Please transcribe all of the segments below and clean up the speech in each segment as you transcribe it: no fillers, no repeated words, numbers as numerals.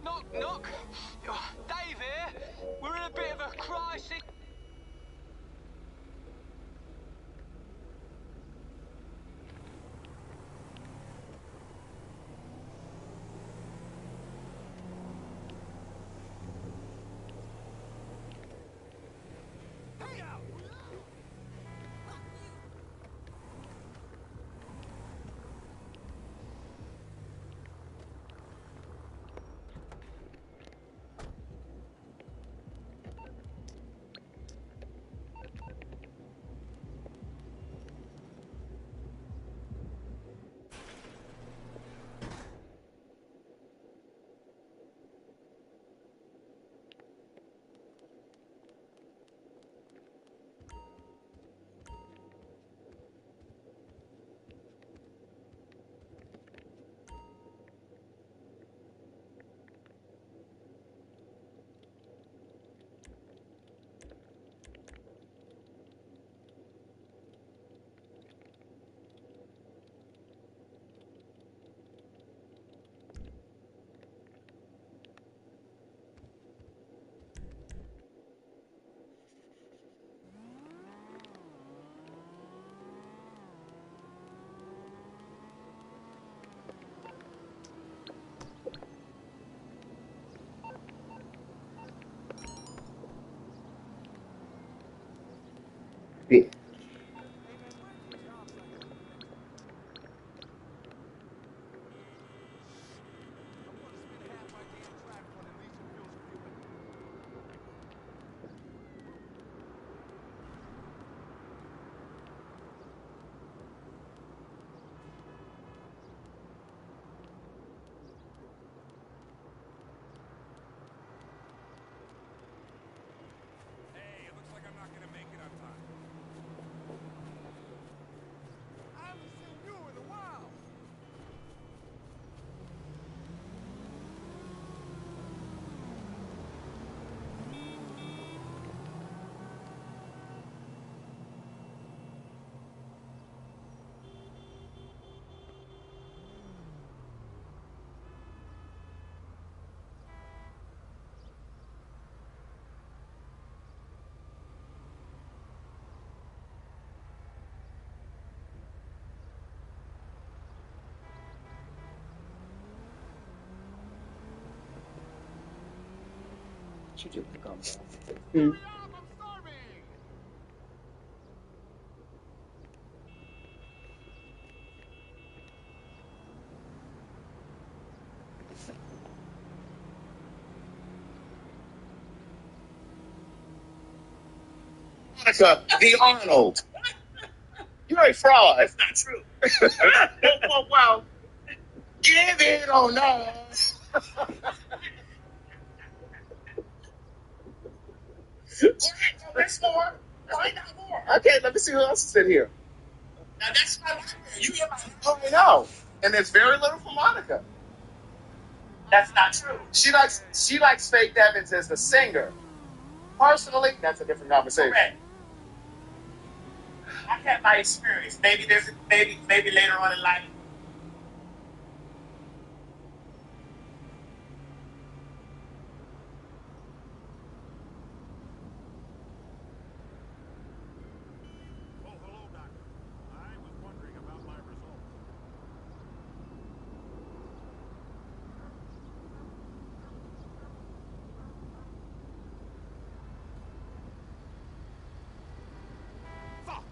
Knock, knock. Dave here. We're in a bit of a crisis. Yeah. Hey, it looks like I'm not gonna make it on time. I haven't seen you in a while. What you do? Come. Hurry up, I'm starving. Monica, the Arnold. You're a fraud. That's not true. well, give it on us. There's more. Find out more. Okay, let me see who else is in here. Now that's not library. You get my. Oh, I know. And there's very little for Monica. That's not true. She likes Faith Evans as the singer. Personally, that's a different conversation. Correct. I've had my experience. Maybe later on in life. Oh, hello, doctor. I was wondering about my results. Fuck!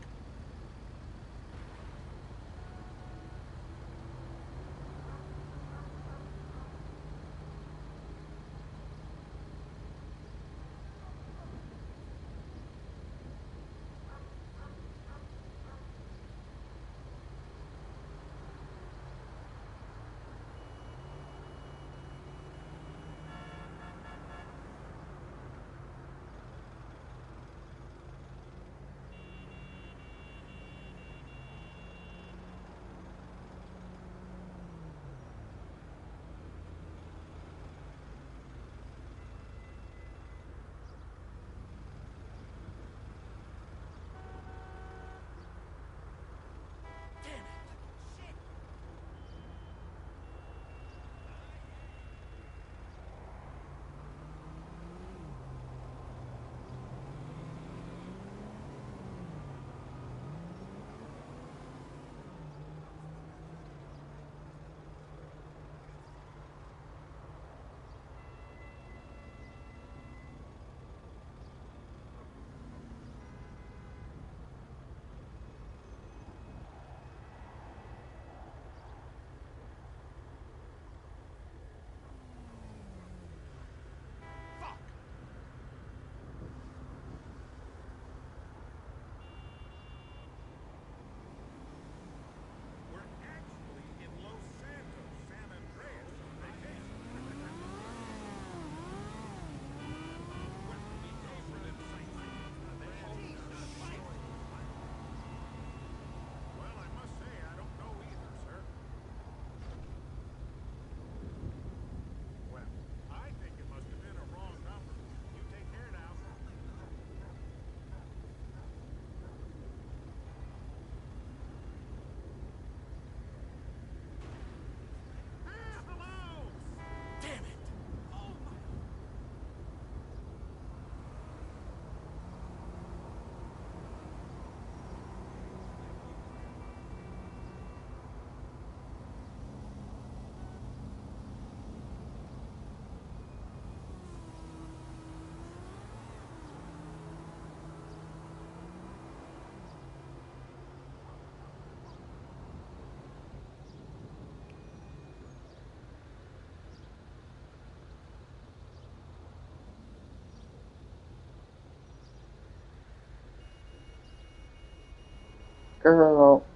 Girl.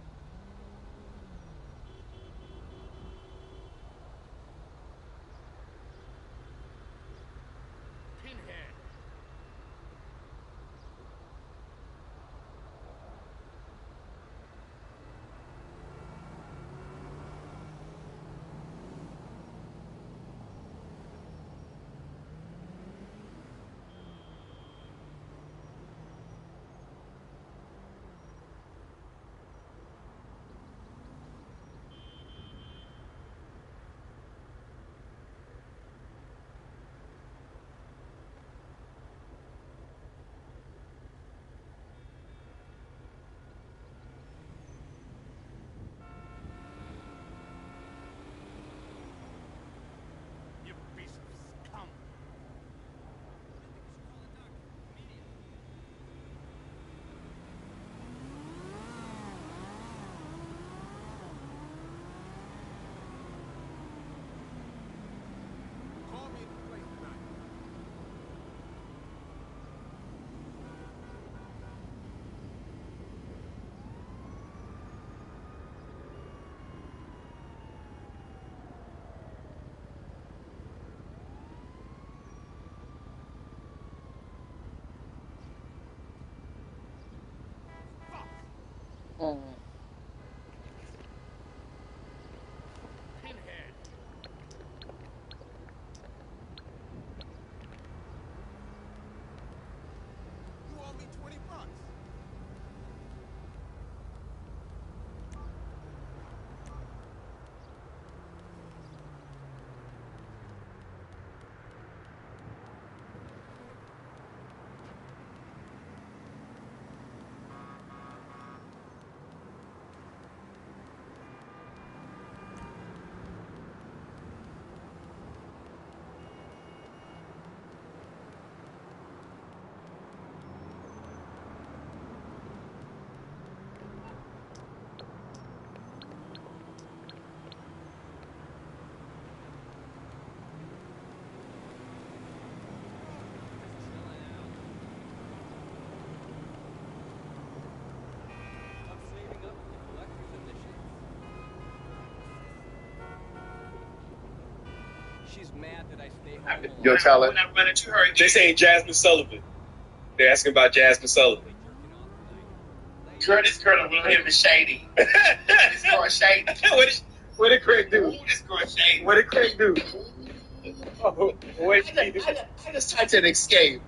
Pinhead. You piece of scum. Call me at the place tonight. Mm. Pinhead. You owe me $20. She's mad that I stay home. You'll tell her. When I run into her, they say Jasmine Sullivan. They're asking about Jasmine Sullivan. Girl, this girl over here is shady. This girl is shady. What did Craig do? Ooh, this girl is shady. What did Craig do? Oh, what did he do? I just typed in escape.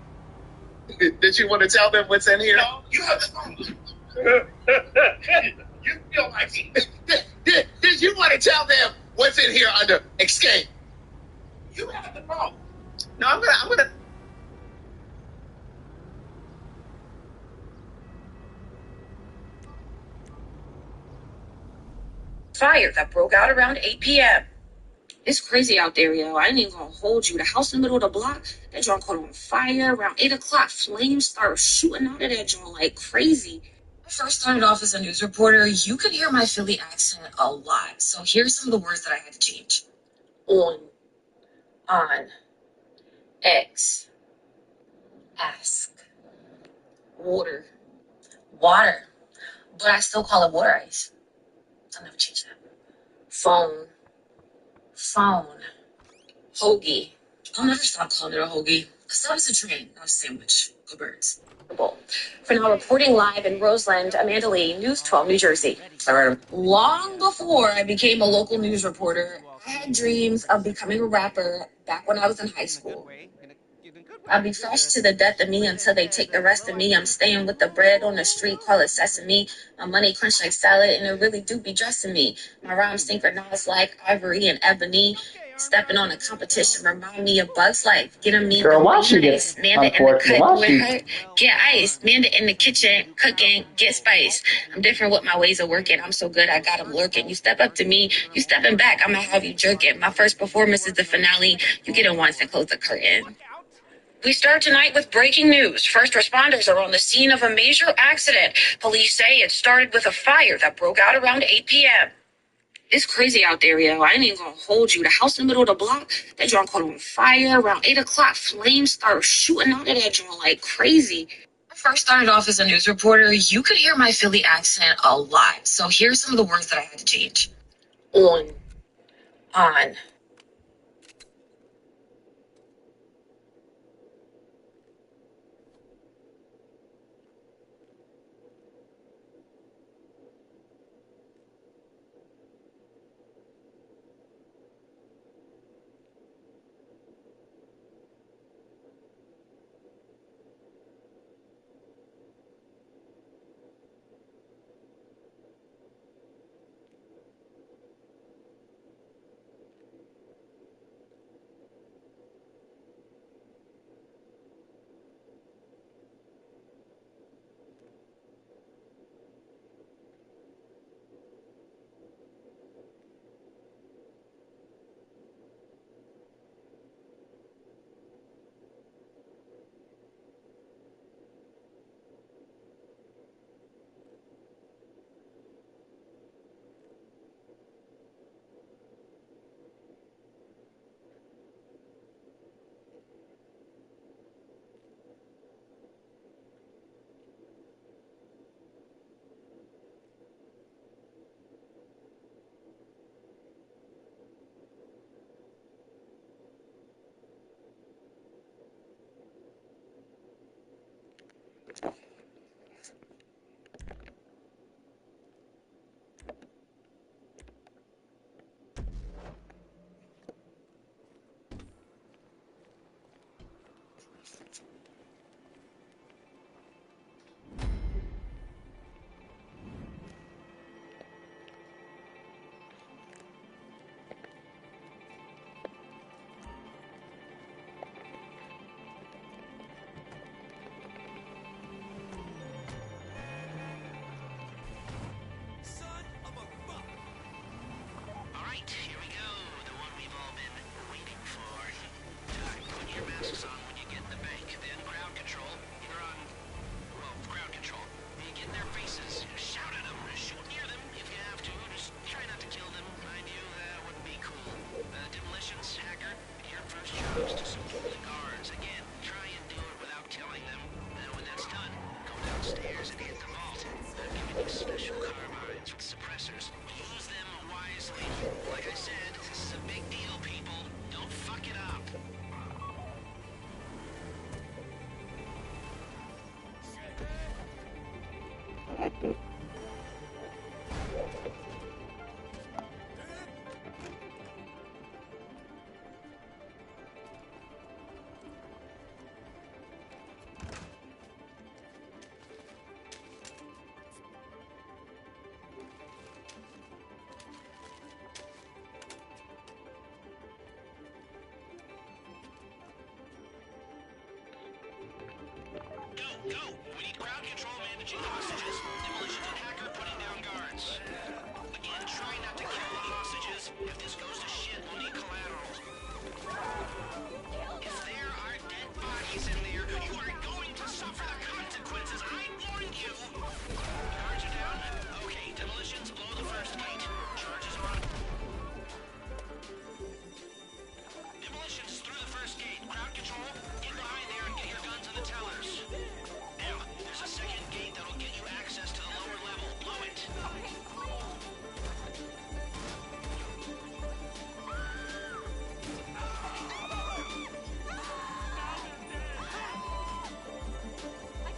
Did you want to tell them what's in here? No, you have the phone. You feel like did you want to tell them what's in here under escape? You have the phone. No, I'm gonna. Fire that broke out around 8 p.m. It's crazy out there, yo. I ain't even gonna hold you. The house in the middle of the block, that joint caught on fire around 8 o'clock. Flames started shooting out of that joint like crazy. I first started off as a news reporter. You could hear my Philly accent a lot. So here's some of the words that I had to change. On, X, ask, water, water. But I still call it water ice. I'll never change that. Phone, hoagie. I'll never stop calling it a hoagie. A sub is a train, not a sandwich. Go birds. For now, reporting live in Roseland, Amanda Lee, News 12, New Jersey. Long before I became a local news reporter, I had dreams of becoming a rapper back when I was in high school. I'll be fresh to the death of me until they take the rest of me. I'm staying with the bread on the street, call it sesame. My money crunch like salad, and it really do be dressing me. My rhymes synchronized like ivory and ebony. Stepping on a competition remind me of Bugs Life. Get a meat, Girl, why she nice. get Manda in the unfortunate? cut Why with she? her, get ice. Manda in the kitchen, cooking, get spice. I'm different with my ways of working. I'm so good, I got them lurking. You step up to me, you stepping back, I'ma have you jerking. My first performance is the finale. You get it once and close the curtain. We start tonight with breaking news. First responders are on the scene of a major accident. Police say it started with a fire that broke out around 8 p.m. It's crazy out there, yo. I ain't even gonna hold you. The house in the middle of the block, that joint caught on fire around 8 o'clock. Flames started shooting out of that joint like crazy. I First started off as a news reporter, you could hear my Philly accent a lot. So here's some of the words that I had to change. On. Alright, here we go. The one we've all been waiting for. Put your masks on when you get in the bank. Then crowd control. You're on, well, crowd control. You get in their faces. Shout at them. Shoot near them if you have to. Just try not to kill them. Mind you, that wouldn't be cool. Demolitions, hacker, your first job is to secure the guards. Again, try and do it without killing them. When that's done, go downstairs and hit the vault. I've given you special carbines with suppressors. Use them wisely. Like I said, this is a big deal, people. Don't fuck it up. Go! We need crowd control managing hostages. Demolitions and hacker putting down guards. Again, try not to kill the hostages. If this goes to shit, we'll need collateral. If there are dead bodies in there, you are going to suffer the consequences. I warned you! Guards are down? Okay, demolitions, blow the first gate. Charges are on. Demolitions through the first gate. Crowd control, get behind there and get your guns in the tellers. Now, there's a second gate that'll get you access to the lower level. Blow it. I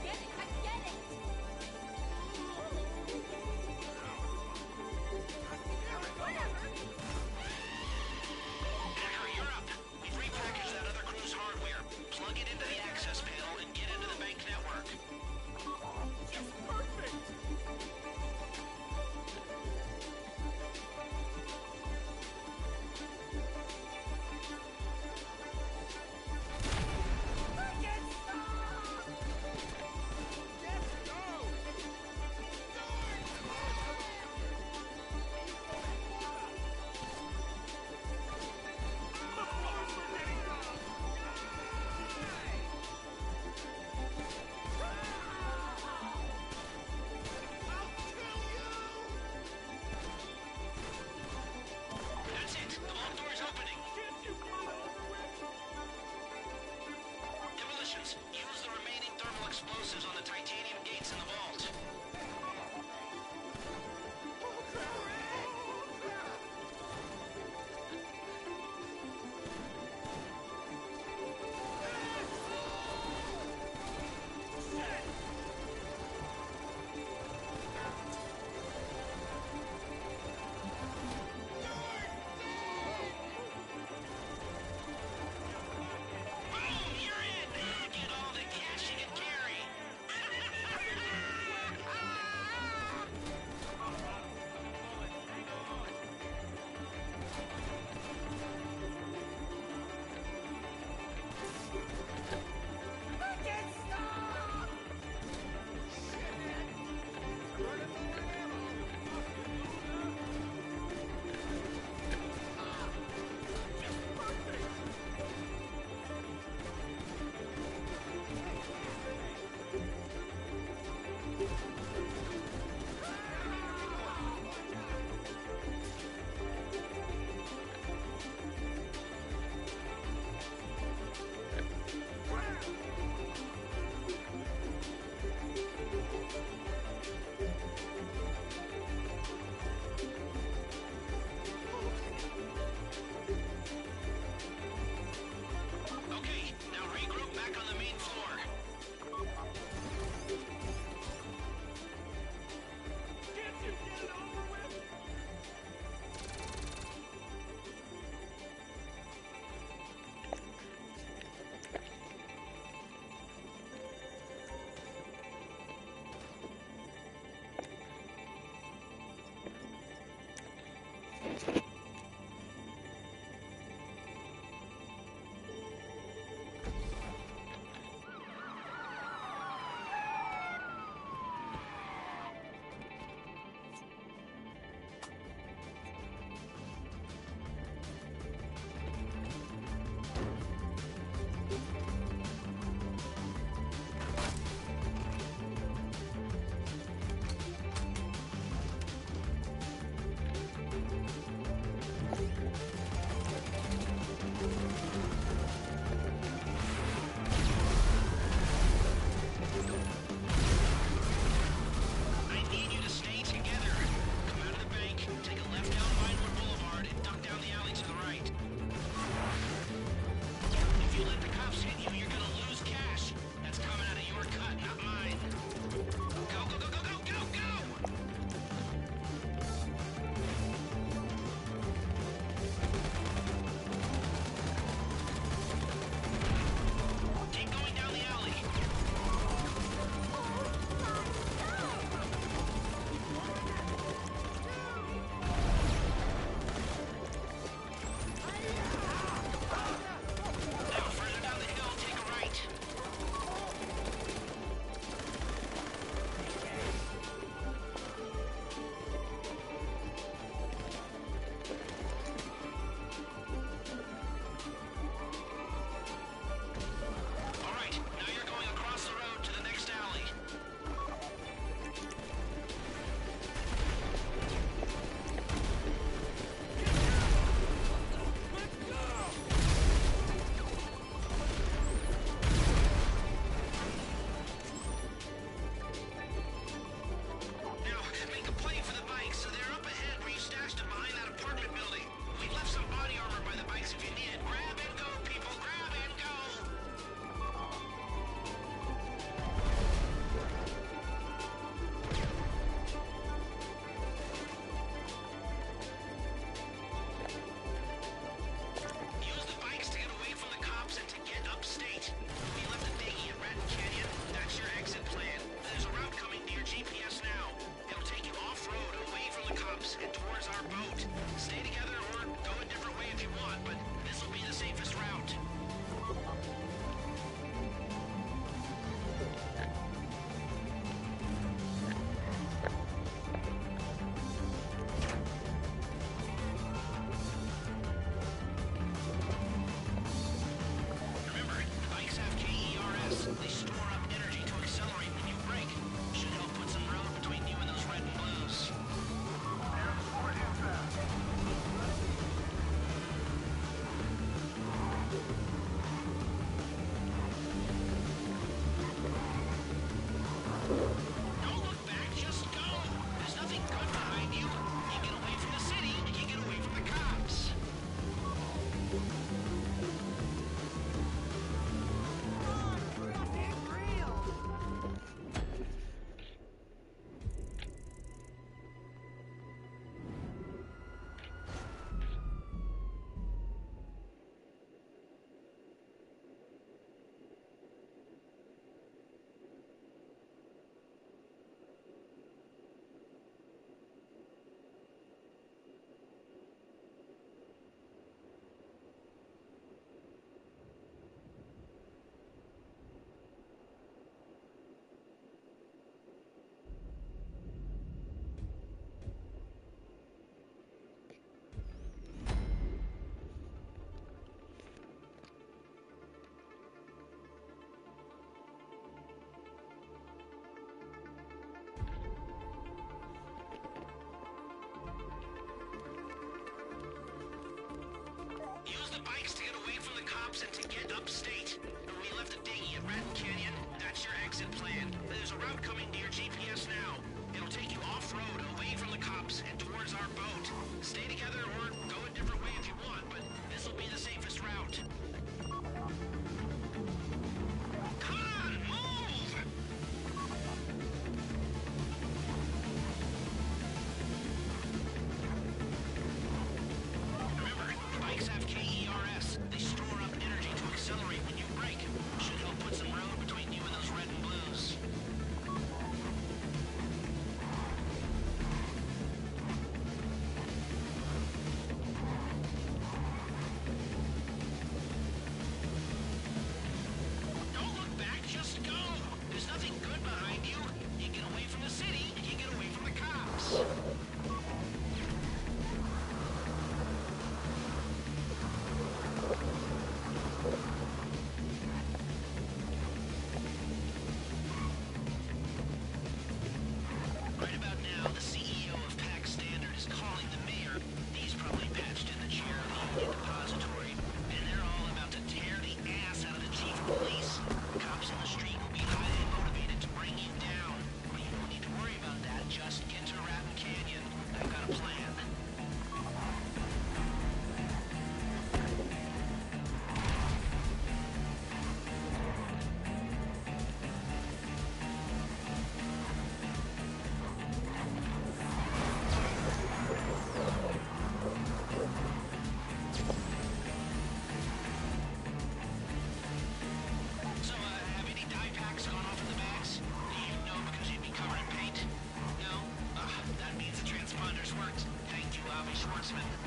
specimen.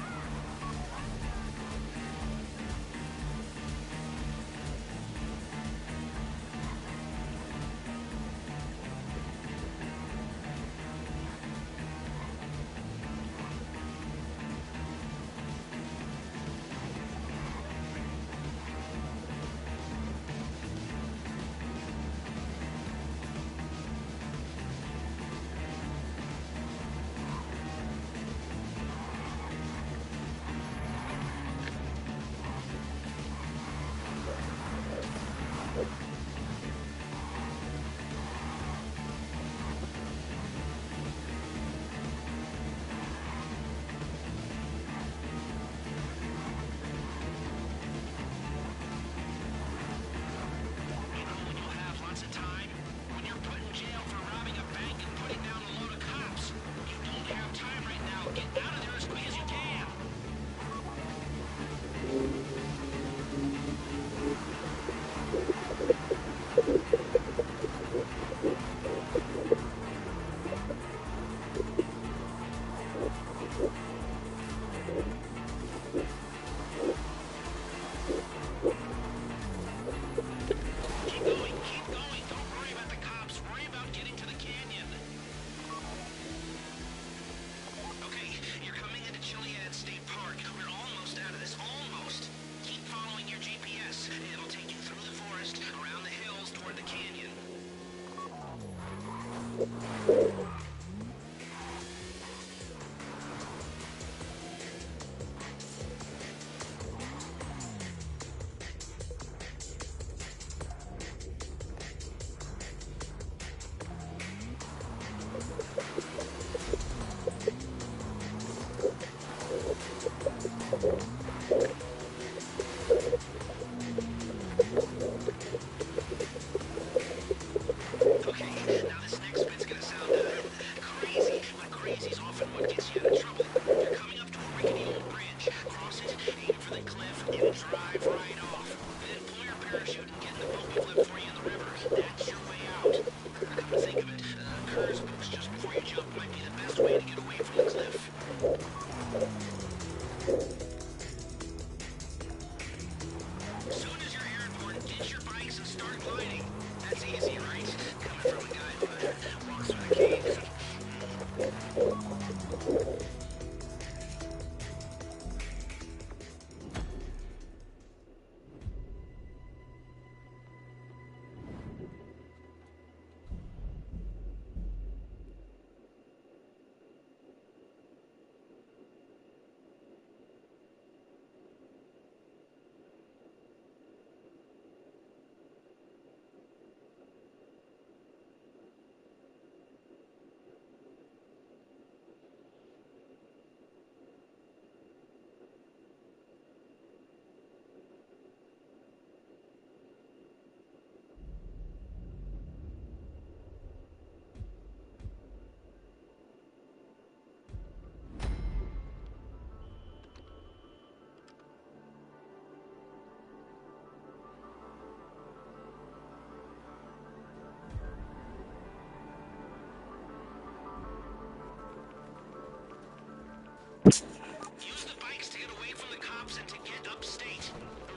Use the bikes to get away from the cops and to get upstate.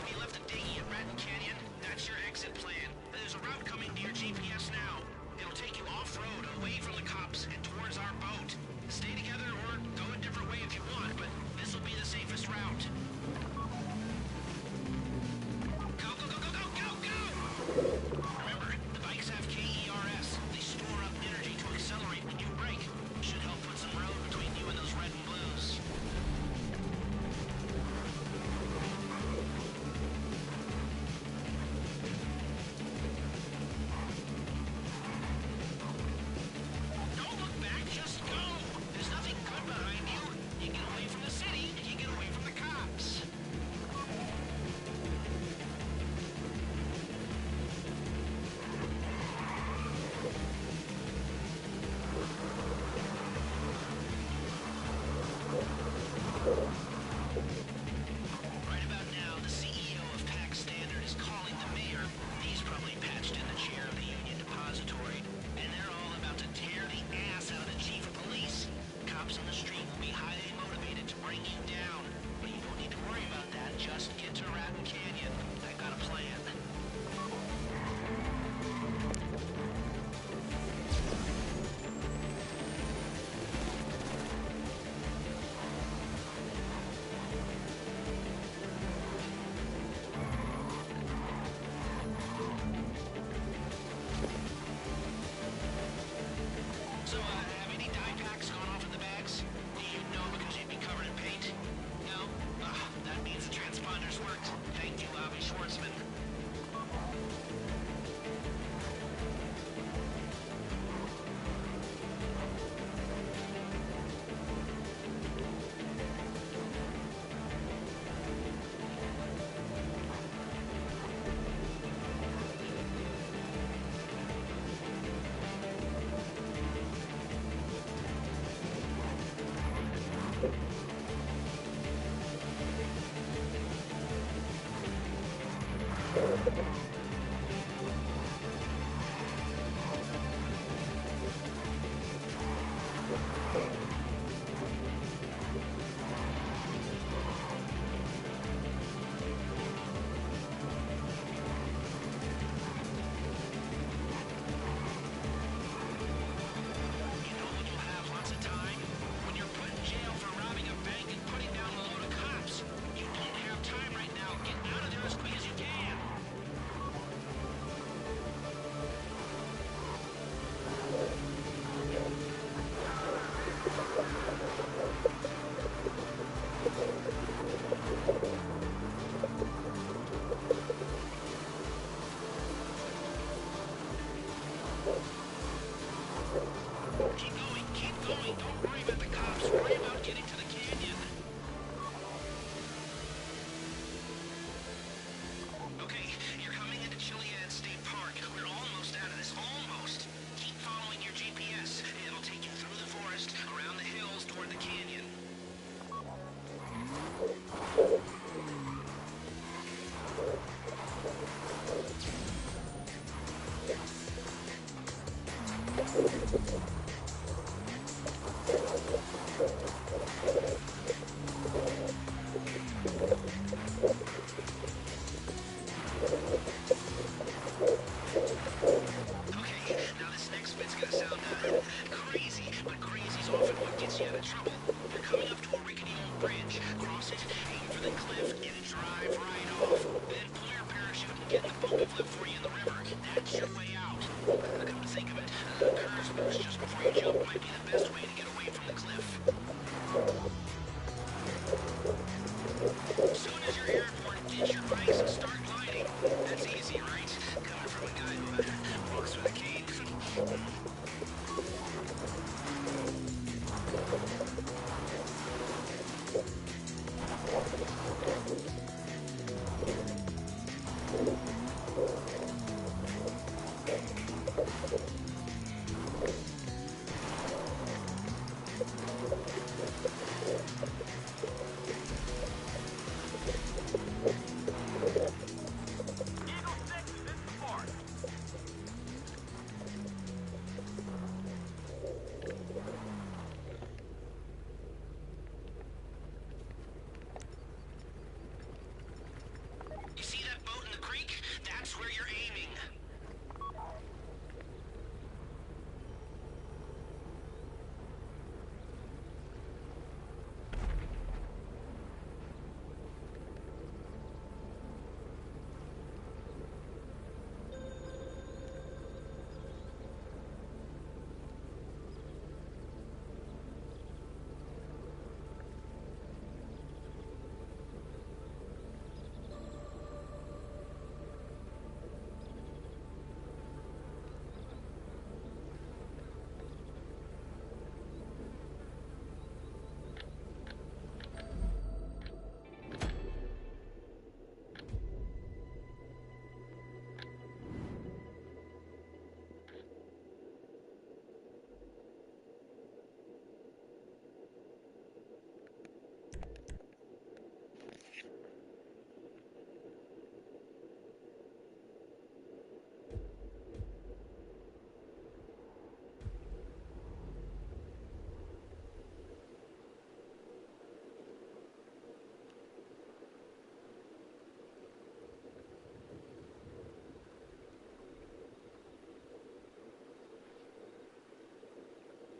We left the dinghy at Ratton Canyon. That's your exit plan. There's a route coming to your GPS now. It'll take you off-road, away from the cops, and towards our boat. Stay together or go a different way if you want, but this will be the safest route. Go, go, go, go, go, go, go! Remember, the bikes have KERS. They store up energy to accelerate when you brake. Should help put some road between you and those red and blues. Keep going, keep going. Don't worry about the cops. Worry about getting to the canyon. Okay, you're coming into Chiliad State Park. We're almost out of this. Almost. Keep following your GPS. It'll take you through the forest, around the hills, toward the canyon. Okay, now this next bit's gonna sound crazy, but crazy's often what gets you out of trouble. You're coming up to a rickety old bridge. Cross it, aim for the cliff, and drive right off. Then pull your parachute and get in the boat we've left for you in the river. That's your way out. Come to think of it, curves boost just before you jump might be the best way to get away from the cliff. Soon as you're airborne, get your bikes and start gliding. That's easy, right? Coming from a guy who walks with a cane. Eagle 6 is in support. You see that boat in the creek? That's where you're aiming.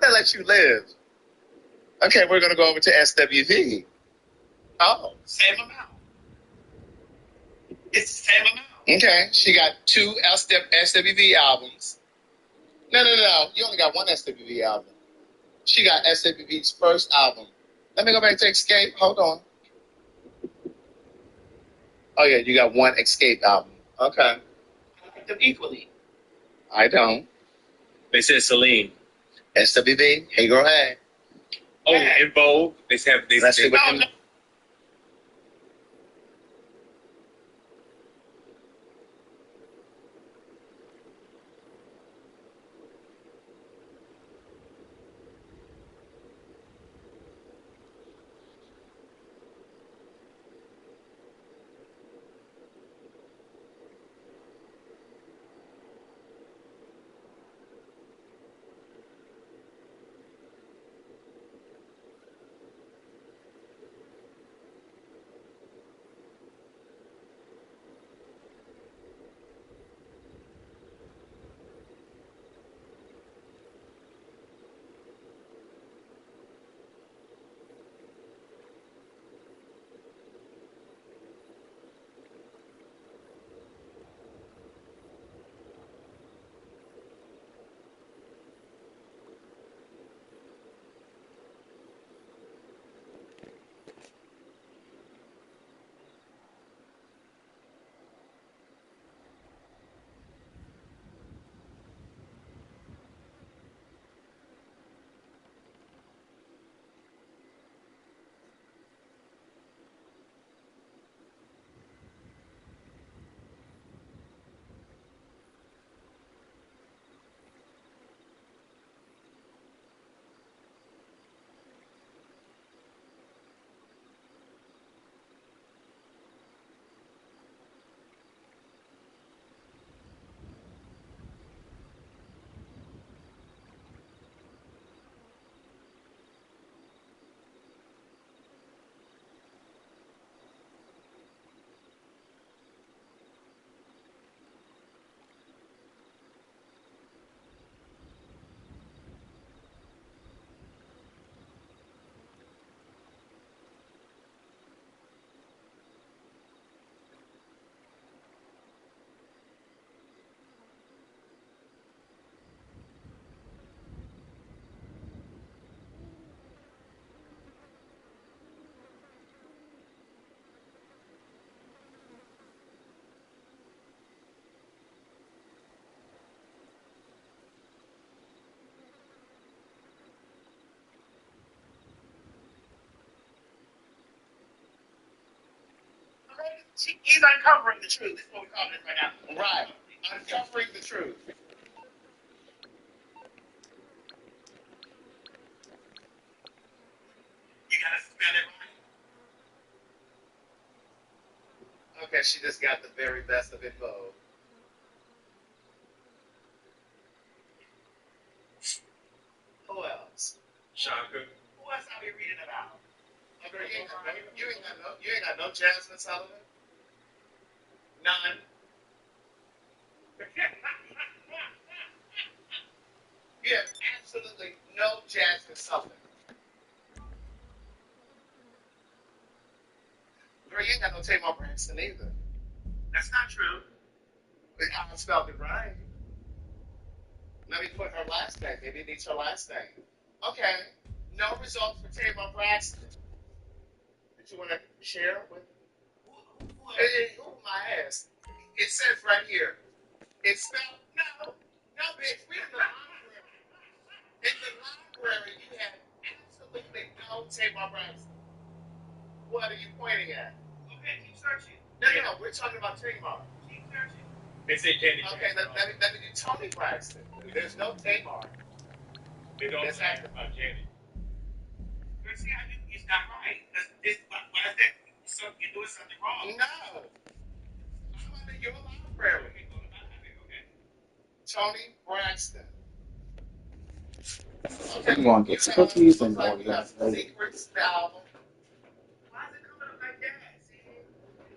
They let you live. Okay, we're going to go over to SWV. Oh, same amount. It's the same amount. Okay, she got two SWV albums. No. You only got one SWV album. She got SWV's first album. Let me go back to Escape. Hold on. Oh, yeah, you got one Escape album. Okay. I like them equally. I don't. They said Celine. SWV, Hey Girl Hey. Oh, in Vogue. They have. Let's see what no. He's uncovering the truth. This is what we call it right now. Right. Uncovering the truth. You gotta spell it right. Okay, she just got the very best of it both. Who else? Shaka. Who else are we reading about? Okay, you ain't got no Jasmine Sullivan? None. You have absolutely no Jasmine Sullivan. Girl, you ain't got no Tamar Braxton either. That's not true. But I spelled it right. Let me put her last name. Maybe it needs her last name. Okay. No results for Tamar Braxton. Did you want to share with who my ass? It says right here. It's spelled no, bitch. We're in the library. In the library, you have absolutely no Tamar Braxton. What are you pointing at? Okay, keep searching. No. We're talking about Tamar. Keep searching. They say Candy. Okay, let me do Tony Braxton. There's no Tamar. They don't It's say about Candy. See, I knew it's not right. What is that? So you're doing something wrong. No. I'm under your library. Okay. Tony Braxton. Okay. I'm going to get cookies and all that. Secrets, the album. Why is it coming up like that? See?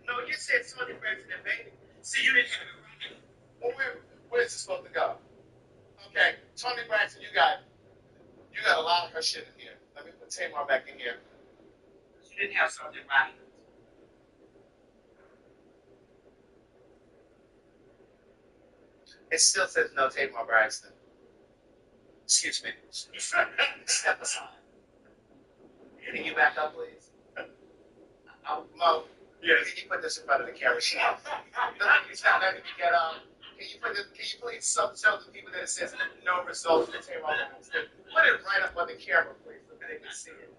No, you said Tony Braxton and Baby. See, you didn't have it right. Well, where's it supposed to go? Okay, Tony Braxton, you got a lot of her shit in here. Let me put Tamar back in here. She didn't have something right. It still says no Tamar Braxton. Excuse me. Step aside. Can you back up, please? Mo. Yes. Can you put this in front of the camera? She's not letting me get Can you please show the people that it says no results for Tamar Braxton? Put it right up on the camera, please, so they can see it.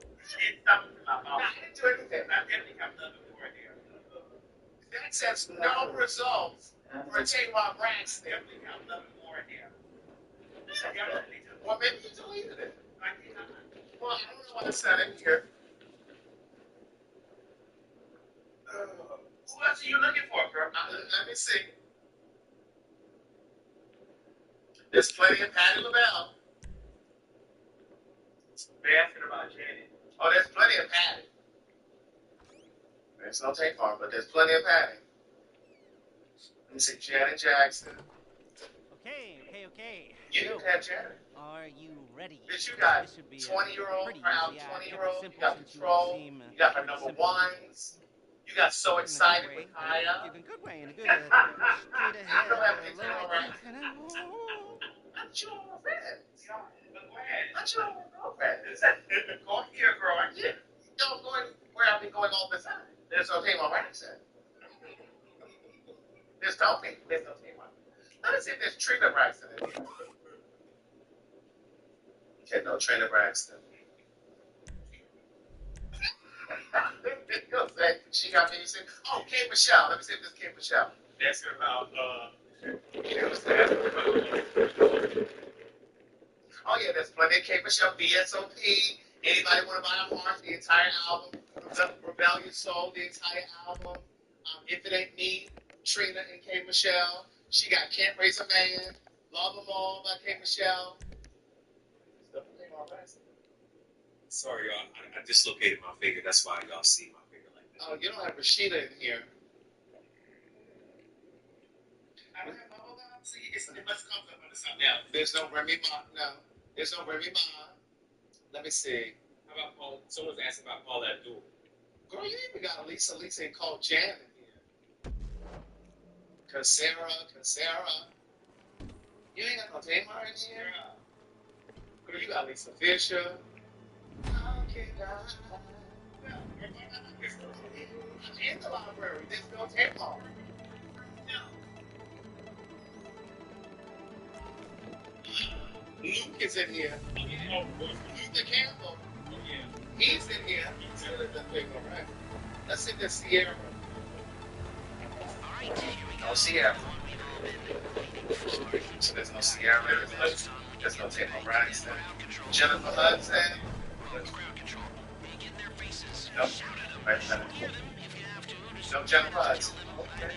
I didn't do anything. That says no results for Tamar Braxton. Well, maybe you deleted it. Well, I don't know what I said in here. Who else are you looking for, girl? Let me see. There's plenty of Patti LaBelle. They're asking about Janet. Oh, there's plenty of Patti. There's no Tamar, but there's plenty of Patti. Let me see, Janet Jackson. Okay. You didn't have Janet. Are you ready? Bitch, you got 20-year-old, proud 20-year-old. You got Control. You got her number ones. You got So Excited with Kaya. In a good way, You don't have any Tamar Braxton. Not your girlfriend. Not your girlfriend. Go here, girl. Yeah. Don't go where I've been going all the time. There's no Tamar Braxton. There's no Tamar. Let me see if there's Trina Braxton in here. Okay, no Trina Braxton. She got me. Said, "Oh, K. Michelle." Let me see if there's K. Michelle. That's about Oh yeah, there's plenty of K. Michelle. VSOP. Anybody want to buy a Heart? The entire album. Rebellious Soul. The entire album. If It Ain't Me. Trina and K. Michelle. She got Can't Raise a Man. Love 'Em All by K. Michelle. sorry, y'all. I dislocated my finger. That's why y'all see my finger like that. Oh, you don't have Rashida in here. I don't have bubble gum. See, it must come up under something else. There's no Remy Ma. No. There's no Remy Ma. Let me see. How about Paul? Someone's asking about Paul Abdul. Girl, you even got Lisa and called Jan in here. Casera. You ain't got no Tamar in here. Girl, you got Lisa Fisher. Okay, guys. In the library, there's no Tamar. Luke is in here. Luther Campbell. He's in here. He's in the thing, all right. Let's see the Sierra. No Sierra. So there's no Sierra. There's no Taylor Braxton. Jennifer Hudson. Nope. Right. No Jennifer Hudson. Okay.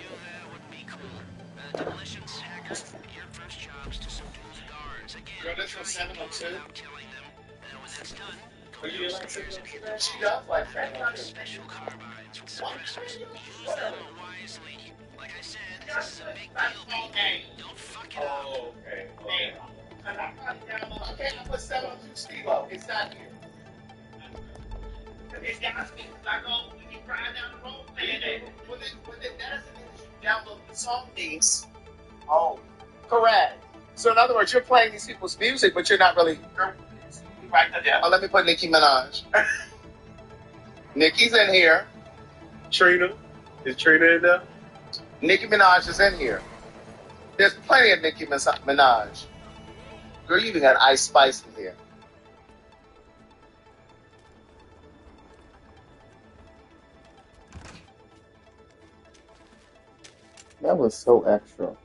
Girl, that's from 702. Are you like 702? She does like that. Special carbides with Whatever. wisely. Like I said, this is a big deal, baby. Don't fuck it up. Oh, okay. Okay, I put 702 Steve-O. It's not here. It's got me. I go, when you ride down the road, when that is download the song things. Oh, correct. So in other words, you're playing these people's music, but you're not really. Right there. Oh, let me put Nicki Minaj. Nicki's in here. Trina. Is Trina in there? Nicki Minaj is in here. There's plenty of Nicki Minaj. Girl, you even got Ice Spice in here. That was so extra.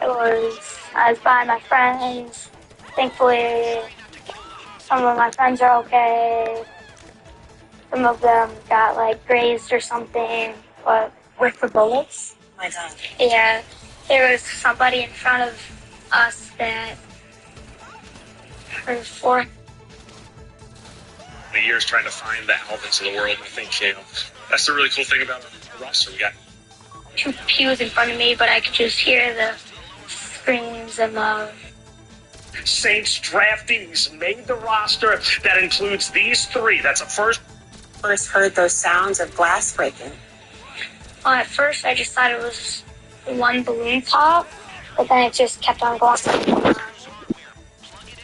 I was by my friends. Thankfully, some of my friends are okay. Some of them got like grazed or something, but With the bullets? My God. yeah, there was somebody in front of us that her forehead. The years trying to find the Alvins of the world. I think, that's the really cool thing about our roster. We got 2 pews in front of me, but I could just hear the screams and love. Saints draftees made the roster that includes these 3. That's a first. First heard those sounds of glass breaking. Well, at first I just thought it was one balloon pop, but then it just kept on going.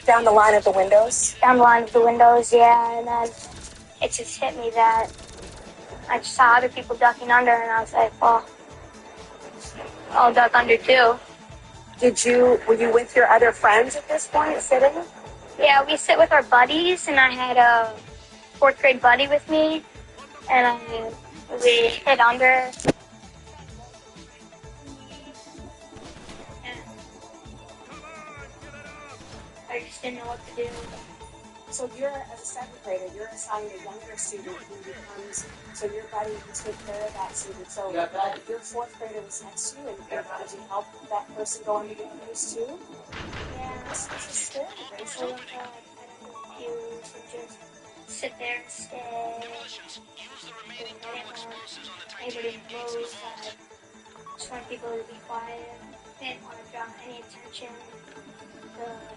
Down the line of the windows? Down the line of the windows, yeah, and then it just hit me that I just saw other people ducking under, and I was like, well, I'll duck under too. Were you with your other friends at this point, sitting? Yeah, we sit with our buddies, and I had a 4th grade buddy with me, and we hid under. And I just didn't know what to do. So as a 7th grader, you're assigned a younger student who becomes, so your buddy can take care of that student. So your 4th grader was next to you, and did you help that person go under the pews too? Yeah, This is scary. so I would just sit there and stay. Anybody move. I just want people to be quiet. Didn't want to draw any attention to the band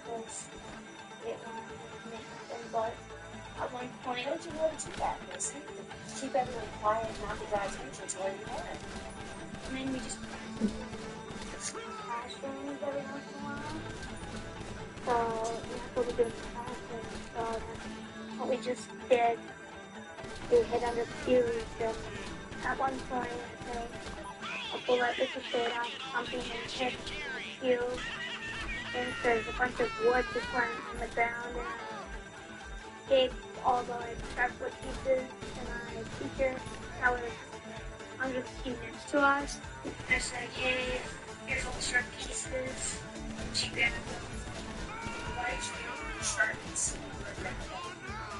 because it wanted to make nothing. But at one point, How did you know to do that, Lucy? Keep everyone quiet and not to draw attention to where you are. and then we just classrooms every once in a while. So we have to do classrooms. So that's what we just did. We hid under pews, and at one point, I think a bullet just straight off something and hit the pew. And there's a bunch of wood just went on the ground, and I gave all the sharpwood pieces to my teacher that was under the pew next to us. I said, hey, here's all the sharp pieces. And she grabbed them. Why did you use sharpness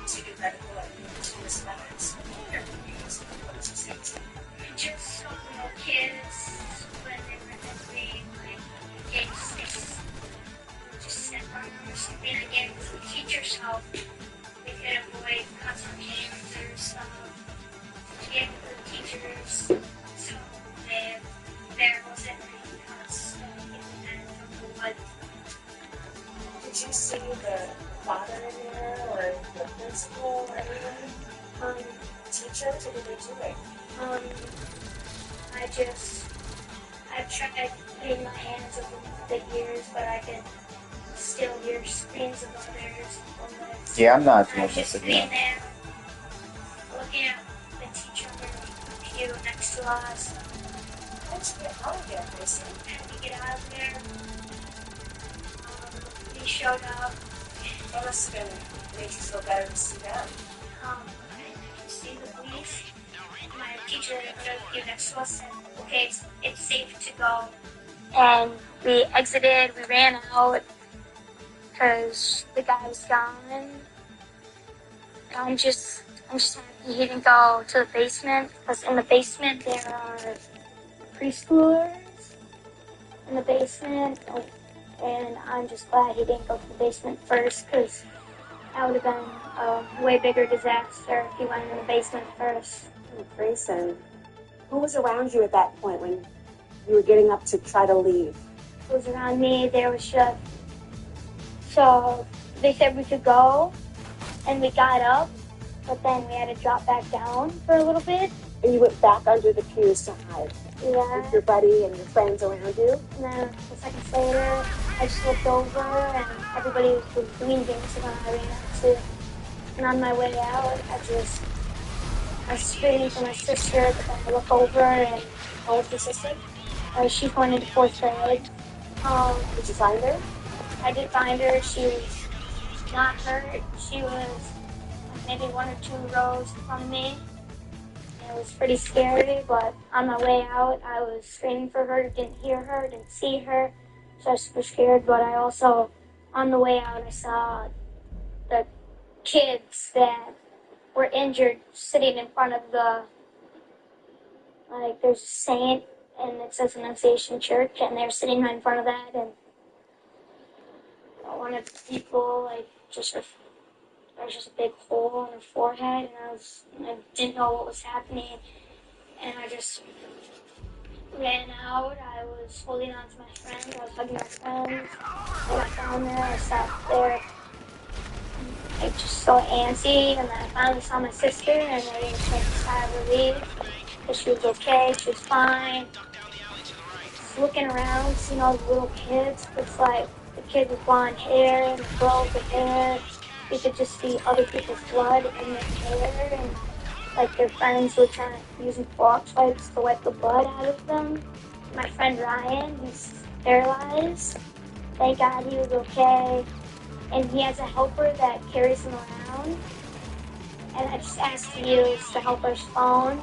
to get that bullet into his feathers? Just some little kids when they were at me, like grade 6, just sit on or something again with the teacher's help. We could avoid confrontations or stuff to get with the teachers, so there wasn't any cuts from the wood. Did you see the father in there, or the principal, or anyone? Teachers, or did they do it? I've tried putting my hands over the ears, but I could still hear screams of others. Yeah, I'm not doing I was this just again. sitting there, looking at the teacher over the pew next to us. I did you get out of there, Grayson? And we get out of there. They showed up. That must have made you feel better to see them. And see the police. My teacher, the next to us, said, okay, it's safe to go. And we exited, we ran out because the guy was gone. I'm just happy he didn't go to the basement, because in the basement there are preschoolers in the basement, and I'm just glad he didn't go to the basement first, because that would have been a way bigger disaster if he went in the basement first. Grayson, who was around you at that point when you were getting up to try to leave? Who was around me? There was just... So they said we could go, and we got up, but then we had to drop back down for a little bit. And you went back under the pews to hide? Yeah. With your buddy and your friends around you? And then a second later, I just looked over, and everybody was leaving, so then I ran out too. And on my way out, I was screaming for my sister, but then I look over, and How old was your sister? she's going into 4th grade. Did you find her? I did find her. She was not hurt. She was maybe 1 or 2 rows in front of me. It was pretty scary, but on my way out, I was screaming for her, didn't hear her, didn't see her, so I was super scared. But I also, on the way out, I saw the kids that were injured sitting in front of the, like, there's a saint, and it says Annunciation Church, and they were sitting right in front of that, and one of the people, like, there was just a big hole in her forehead, and I didn't know what was happening, and I just ran out. I was holding on to my friend, I was hugging my friends, and I found her, I sat there, like, just so antsy, and then I finally saw my sister, and I didn't take a sigh of relief, because she was okay, she was fine. Just looking around, seeing all the little kids, it's like the kid with blonde hair, and the girl with the hair. You could just see other people's blood in their hair, and like their friends were using Clorox wipes to wipe the blood out of them. My friend Ryan, he's paralyzed. Thank God he was okay. And he has a helper that carries him around. And I just asked to use the helper's phone.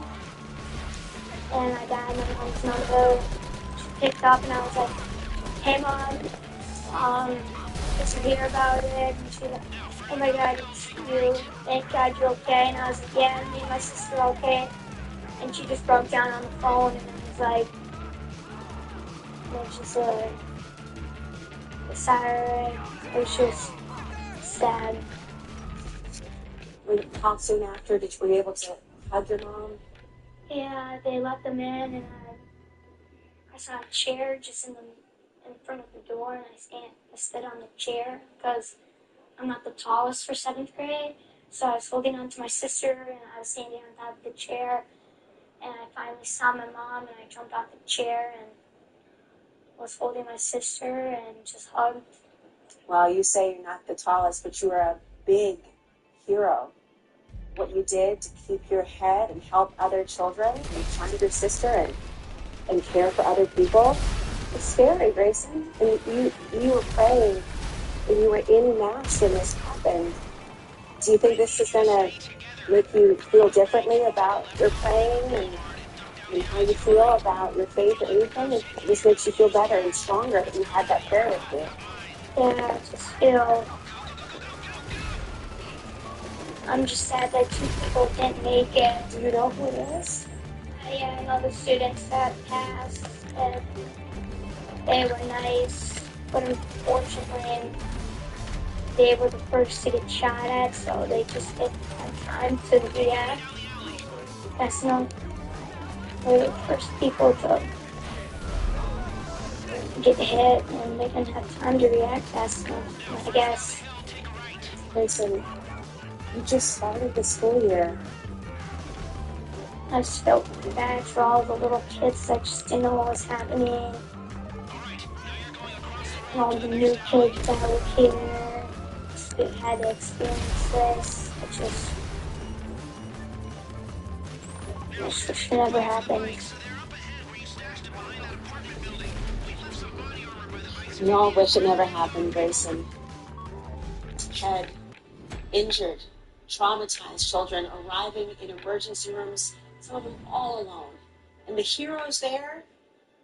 And I got my mom's number. She picked up, and I was like, hey Mom, did you hear about it? And she like, oh my God, it's you. Thank God you're okay. And I was like, yeah, me and my sister are okay. And she just broke down on the phone, and it was like, just a siren. It was just sad. How soon after were you able to hug your mom? Yeah, they let them in, and I saw a chair just in front of the door, and I stood on the chair because I'm not the tallest for 7th grade, so I was holding on to my sister, and I was standing on top of the chair, and I finally saw my mom, and I jumped off the chair and was holding my sister and just hugged. Well, you say you're not the tallest, but you are a big hero. What you did to keep your head and help other children and find your sister and care for other people, it's scary, Grayson. And you were praying, and you were in Mass when this happened. Do you think this is going to make you feel differently about your praying and how you feel about your faith or anything? It just makes you feel better and stronger that you had that prayer with you. Yeah, I just feel... I'm just sad that 2 people didn't make it. Do you know who it is? Yeah, I know the students that passed, and they were nice, but unfortunately, they were the first to get shot at, so they just didn't have time to react. That's not... They were the first people to get hit, and they didn't have time to react fast enough, I guess. Grayson, you just started the school year. I just felt bad for all the little kids that just didn't know what was happening. And all the new kids that were here that had to experience this. It just never happened. We all wish it never happened, Grayson. Had injured, traumatized children arriving in emergency rooms, some of them all alone. And the heroes there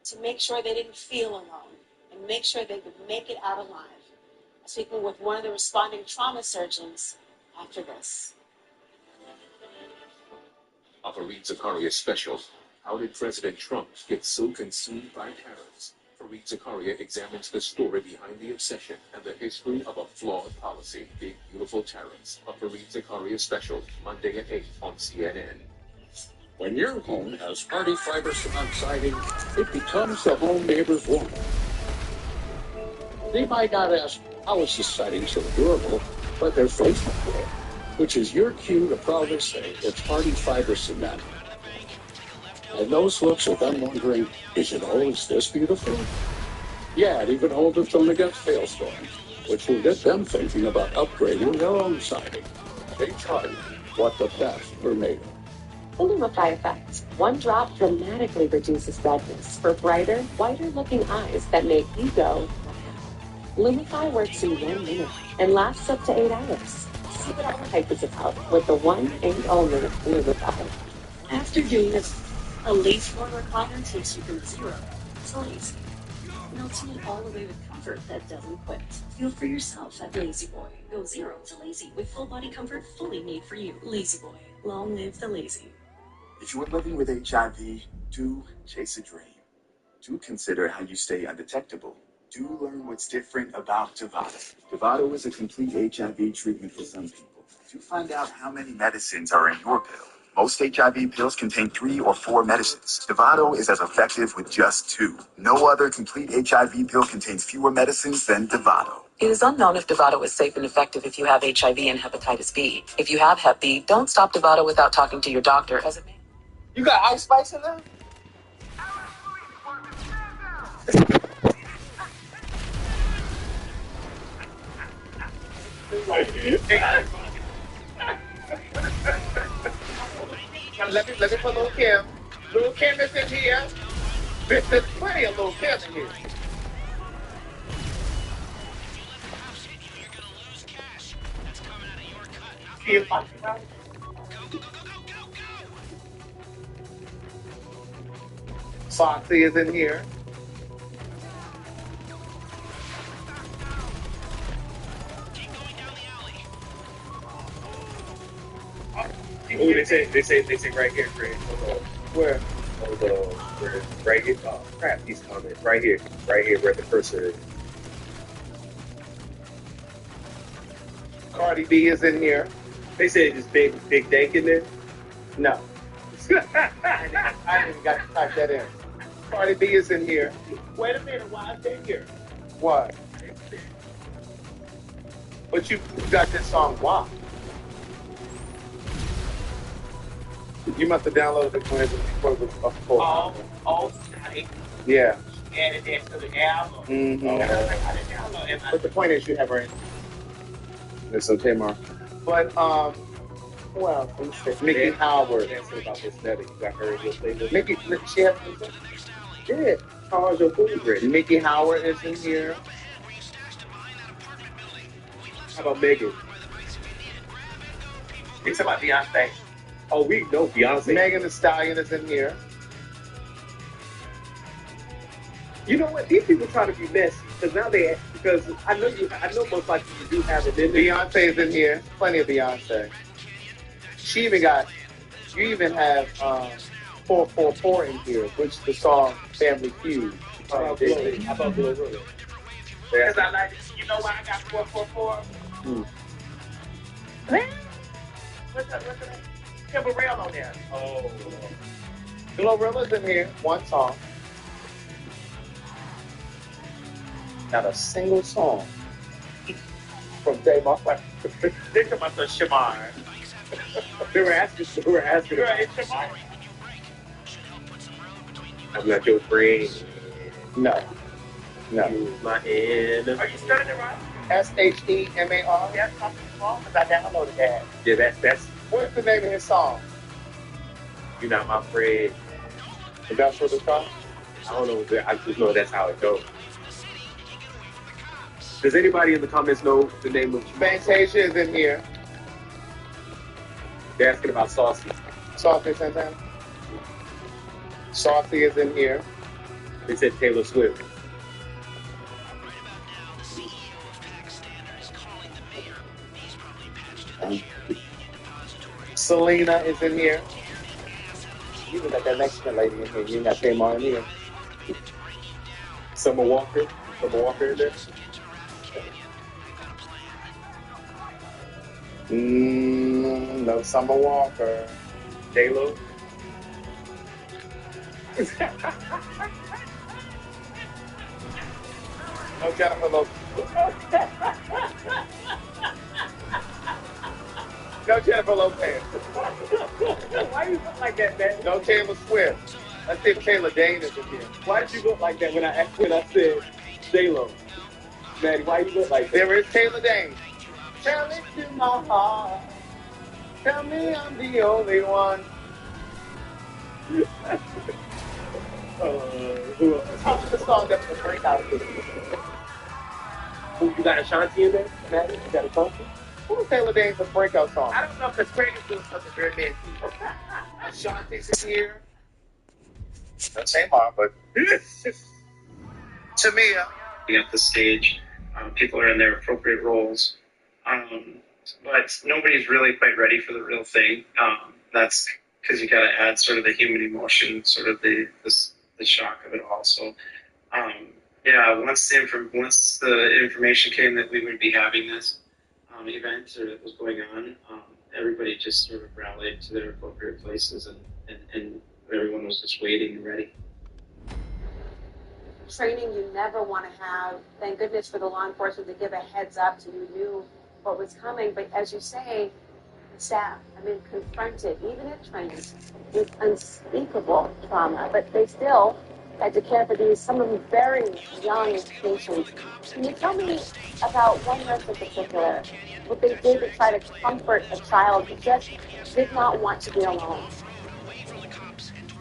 to make sure they didn't feel alone and make sure they would make it out alive. I'm speaking with one of the responding trauma surgeons after this. A Fareed Zakaria special. How did President Trump get so consumed by tariffs? Fareed Zakaria examines the story behind the obsession and the history of a flawed policy. Big Beautiful Tariffs. A Fareed Zakaria special. Monday at 8 on CNN. When your home has hardy fiber cement siding, it becomes the home neighbors want. They might not ask, how is this siding so durable, but they're faithful for it, which is your cue to proudly say it's hardy fiber cement. And those folks are then wondering, is it always this beautiful? Yeah, it even holds its own against hailstorms, which will get them thinking about upgrading their own siding. They try what the best were made of. The Lumify effect. One drop dramatically reduces redness for brighter, whiter-looking eyes that make you go, wow. Lumify works in 1 minute and lasts up to 8 hours. See what all the hype is about with the one and only Lumify. After doing this, a lazy boy recliner takes you from 0 to lazy. Melting it all the way with comfort that doesn't quit. Feel for yourself at Lazy Boy. Go 0 to lazy with full body comfort fully made for you. Lazy Boy. Long live the lazy. If you are living with HIV, do chase a dream. Do consider how you stay undetectable. Do learn what's different about Dovato. Dovato is a complete HIV treatment for some people. Do find out how many medicines are in your pill. Most HIV pills contain 3 or 4 medicines. Dovato is as effective with just 2. No other complete HIV pill contains fewer medicines than Dovato. It is unknown if Dovato is safe and effective if you have HIV and hepatitis B. If you have Hep B, don't stop Dovato without talking to your doctor, as it may. You got Ice Spice in there? let me put Little Kim. Little Kim is in here. There's plenty of Little Kim in here. Foxy is in here. Oh, they say right here, Craig. Where? Where right here. Oh crap, he's coming. Right here, where the cursor is. Cardi B is in here. They said it's big dank in there. No. I didn't even got to type that in. Cardi B is in here. Wait a minute, why is they here? What? But you got this song, why? You must have downloaded it when it was before. Oh, night. Yeah. Added that to the album. Mm-hmm. I didn't download it. But the point is, you have her in. It's okay, Mark. But well, Mickey Howard. Dancing about this netting. You got her in your playlist. Mickey, she has. Yeah. How's your food ready? Mickey Howard is in here. How about Megan? You talking about Beyonce? Oh, we know Beyonce. Megan Thee Stallion is in here. You know what? These people try to be messy because I know most likely you do have it in there. Beyonce is in here. Plenty of Beyonce. She even got. You even have 444 in here, which is the song Family Feud. How about Glorilla? Because I like. You know why I got 444? What's that? Timberell on there. Oh. Glorilla's in here. One song. Not a single song from Dave Moffat. They come out to Shamar. They were asking. Right, Shamar. I'm not your friend. No. You my end. Are you studying it right? SHEMAR? Yeah, I'm wrong because I downloaded that. Yeah, that's. What's the name of his song? You're not my friend. And that's what it's called? I don't know. I just know that's how it goes. Does anybody in the comments know the name of Fantasia is in here. They're asking about Saucy. Saucy Santana. Saucy is in here. They said Taylor Swift. Selena is in here. You got that Mexican lady in here. You got Tamar in here. Summer Walker. Summer Walker in there. No Summer Walker. J-Lo. No Jennifer Lopez. No Jennifer Lopez. Why you look like that, man? No Taylor Swift. Let's see if Taylor Dane is in here. Why did you look like that when I said J-Lo? Man, why you look like that? There is Taylor Dane. Tell it to my heart. Tell me I'm the only one. Who else? How's the song that's the breakout? Who, you got Ashanti in there? Maddie, you got Ashanti? Who's Taylor Dane's the breakout song? I don't know, because Craig is doing something very fancy. Ashanti's in here. Not Tamar, but Tamia. At the stage, people are in their appropriate roles, but nobody's really quite ready for the real thing. That's because you got to add sort of the human emotion, sort of the shock of it all. So, once the information came that we would be having this event or that was going on, everybody just sort of rallied to their appropriate places, and everyone was just waiting and ready. Training you never want to have. Thank goodness for the law enforcement to give a heads up to you knew what was coming. But as you say, the staff, confronted, even at training, with unspeakable trauma. But they still had to care for some of them very young patients. Can you tell me about one nurse in particular, what they did to try to comfort a child who just did not want to be alone?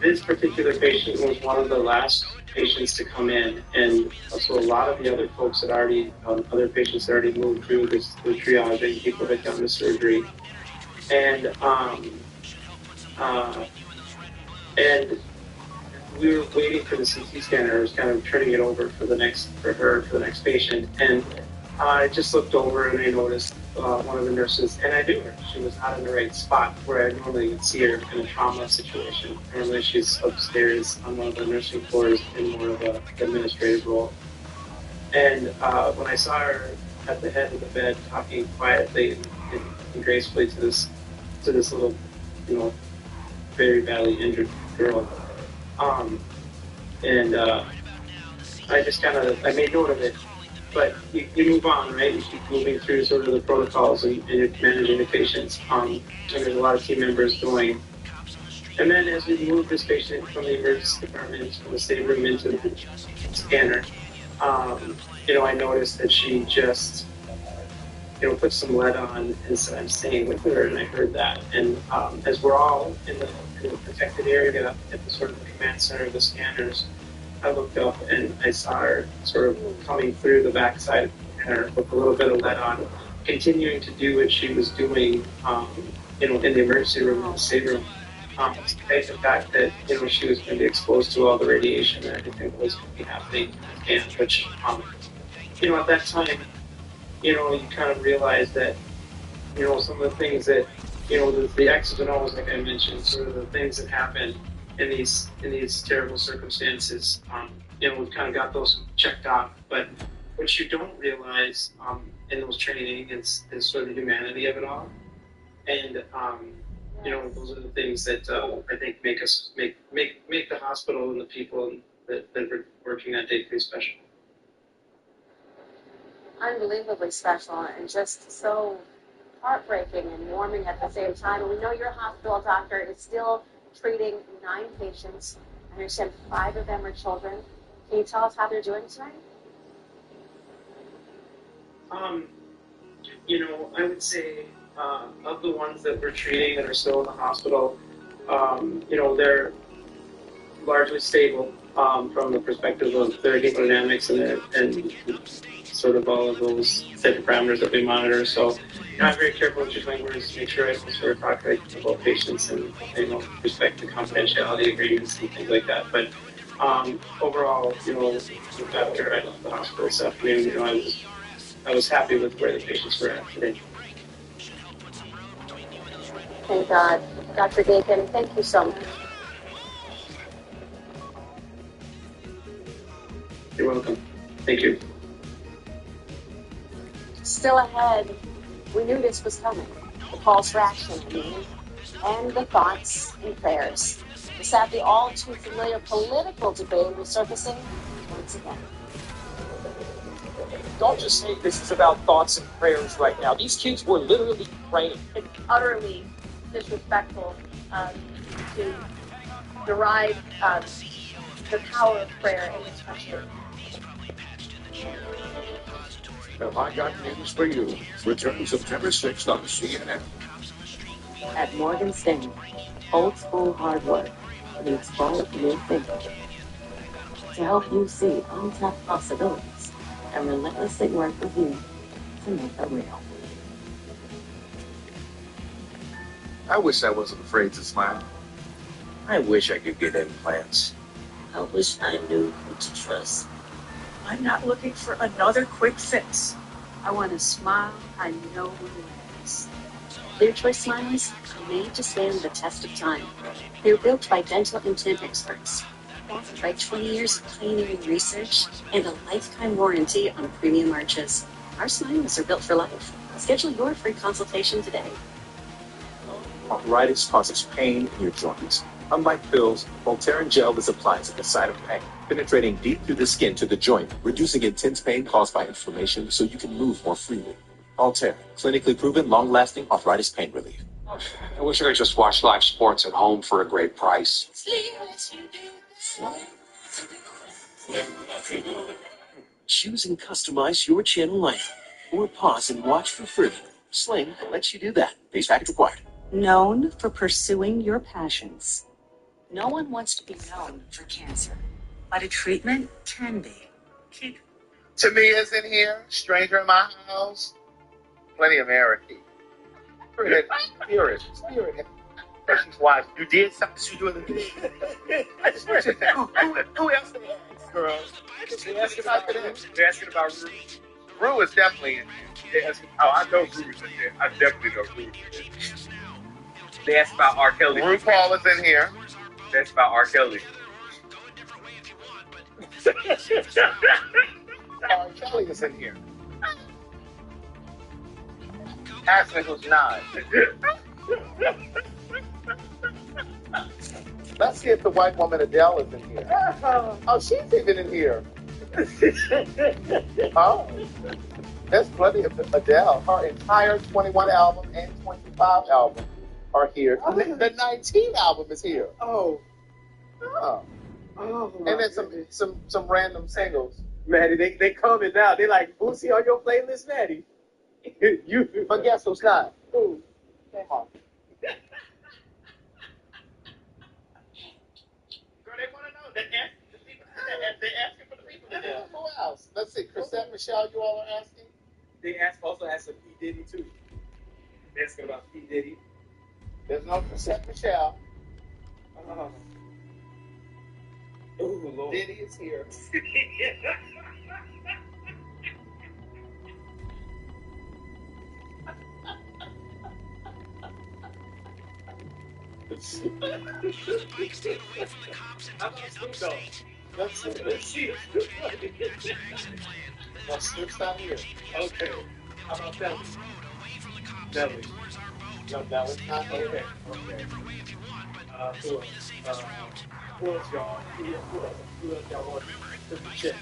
This particular patient was one of the last patients to come in, and so a lot of the other folks had already, other patients had already moved through the triaging, people had gone to surgery, and we were waiting for the CT scanner. I was kind of turning it over for the next patient, and I just looked over and I noticed one of the nurses, and I knew her. She was not in the right spot where I normally would see her in a trauma situation. Normally she's upstairs on one of the nursing floors in more of an administrative role. And when I saw her at the head of the bed talking quietly and gracefully to this little, very badly injured girl, I just I made note of it. But you move on, right? You keep moving through sort of the protocols and you're managing the patients. And there's a lot of team members going. And then as we move this patient from the emergency department, from the state room into the scanner, I noticed that she just, put some lead on and said, "I'm staying with her," and I heard that. And as we're all in the protected area at the sort of the command center of the scanners, I looked up and I saw her sort of coming through the backside of the scanner with a little bit of lead on, continuing to do what she was doing, in the emergency room, in the state room. Despite the fact that, she was going to be exposed to all the radiation and everything that was going to be happening in Afghanistan, which, at that time, you kind of realize that, some of the things that, the X's and O's, like I mentioned, sort of the things that happen in these terrible circumstances, we've kind of got those checked off. But what you don't realize in those training is sort of the humanity of it all. And those are the things that I think make the hospital and the people that were working that day pretty special. Unbelievably special and just so heartbreaking and warming at the same time. And we know your hospital doctor is still treating 9 patients. I understand 5 of them are children. Can you tell us how they're doing tonight? I would say of the ones that we're treating that are still in the hospital, largely stable from the perspective of their hemodynamics and sort of all of those type of parameters that we monitor. So, I'm very careful with choosing words to make sure I don't sort of talk about patients and respect the confidentiality agreements and things like that. But overall, after I left the hospital this afternoon, I was happy with where the patients were at today. Thank God. Dr. Dakin, thank you so much. You're welcome. Thank you. Still ahead, we knew this was coming. The calls for action, and the thoughts and prayers. The sadly all too familiar political debate resurfacing once again. Don't just say this is about thoughts and prayers right now. These kids were literally praying. It's utterly disrespectful to derive the power of prayer in this country. Have I got news for you? Return September 6th on CNN. At Morgan Stanley, old school hard work meets bold new thinking. To help you see untapped possibilities and relentlessly work with you to make them real. I wish I wasn't afraid to smile. I wish I could get implants. I wish I knew who to trust. I'm not looking for another quick fix. I want a smile I know will last. Clear Choice Smiles are made to stand the test of time. They're built by dental implant experts, backed by 20 years of pioneering research and a lifetime warranty on premium arches. Our smiles are built for life. Schedule your free consultation today. Arthritis causes pain in your joints. Unlike pills, Voltaren gel is applied at the site of pain, penetrating deep through the skin to the joint, reducing intense pain caused by inflammation so you can move more freely. Voltaren, clinically proven, long-lasting arthritis pain relief. I wish I could just watch live sports at home for a great price. Choose and customize your channel life, or pause and watch for free. Sling lets you do that. Base package required. Known for pursuing your passions. No one wants to be known for cancer, But a treatment can be. Tamia's in here. Stranger in my house. Plenty of American. Spirit. She's wise. You did something you do in the who else they ask, girls? They're asking about Rue. Rue is definitely in there. I know Rue is in there. I definitely know Rue is in there. They asked about R. Kelly. RuPaul is in here. They asked about R. Kelly. R. Kelly is in here. Ashley was not. Let's see if the white woman Adele is in here. Oh, she's even in here. Oh, there's plenty of Adele. Her entire 21 album and 25 album are here. The 19 album is here. Oh. And then some random singles. Maddie, they coming now. They like, Boosie on your playlist, Maddie. But guess who's not? Who? Come on. Girl, they want to know. They asking for the people. Who else? Let's see. Chrisette, Michelle, you all are asking? They also asked for P. Diddy, too. They're asking about P. Diddy. There's no Chrisette, Michelle. Oh, Lord. Diddy is here. Let's see. Let's switch down here. Okay. How about Belly? Belly. No, Belly's not here. Okay. Who else, y'all? Who else y'all want to check?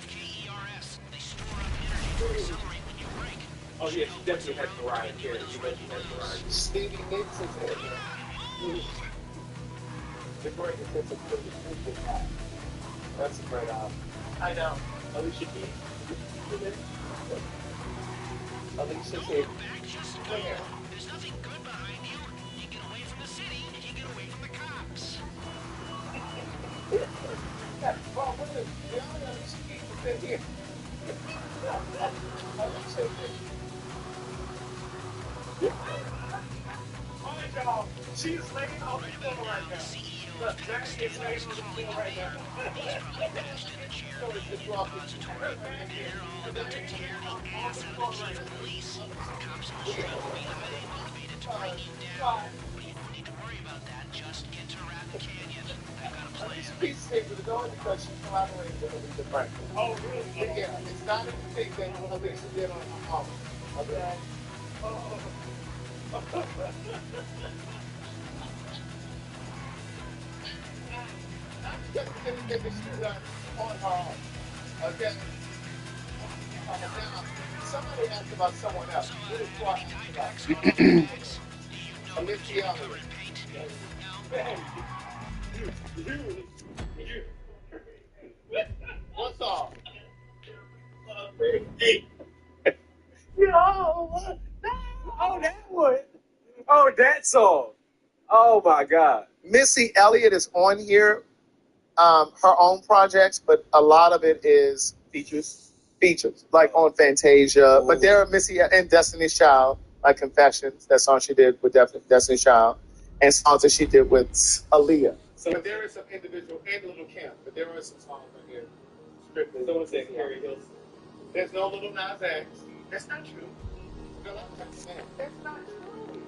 Oh, yeah, she definitely has Mariah Carey. Stevie Nicks is here. The greatest hits of the That's a great album. I know. Alicia Keys. Alicia's here. There's nothing good behind you. You get away from the city, and you get away from the cops. in here. All right, y'all. She's laying on the floor right now. Look, Jackie is laying on the floor right now. So it's disrupted. This piece of paper is only because she collaborated with Alicia Franklin. Oh, really? Yeah, it's not anything that Alicia did on her own. Okay? Not just anything that she's done on her own. Okay? Now, somebody asked about someone else. Who is who I asked about? Alicia Elliott. What's up? Yo, oh, that one. Oh, that song. Oh my God. Missy Elliott is on here, her own projects, but a lot of it is features, like on Fantasia. But there are Missy and Destiny's Child, like Confessions, that song she did with Destiny's Child, and songs that she did with Aaliyah. So, but there is some individual, and Little Kim, but there are some songs on here strictly. So is that Carrie Hilson? There's no Little Nas X. That's not true. That's not true.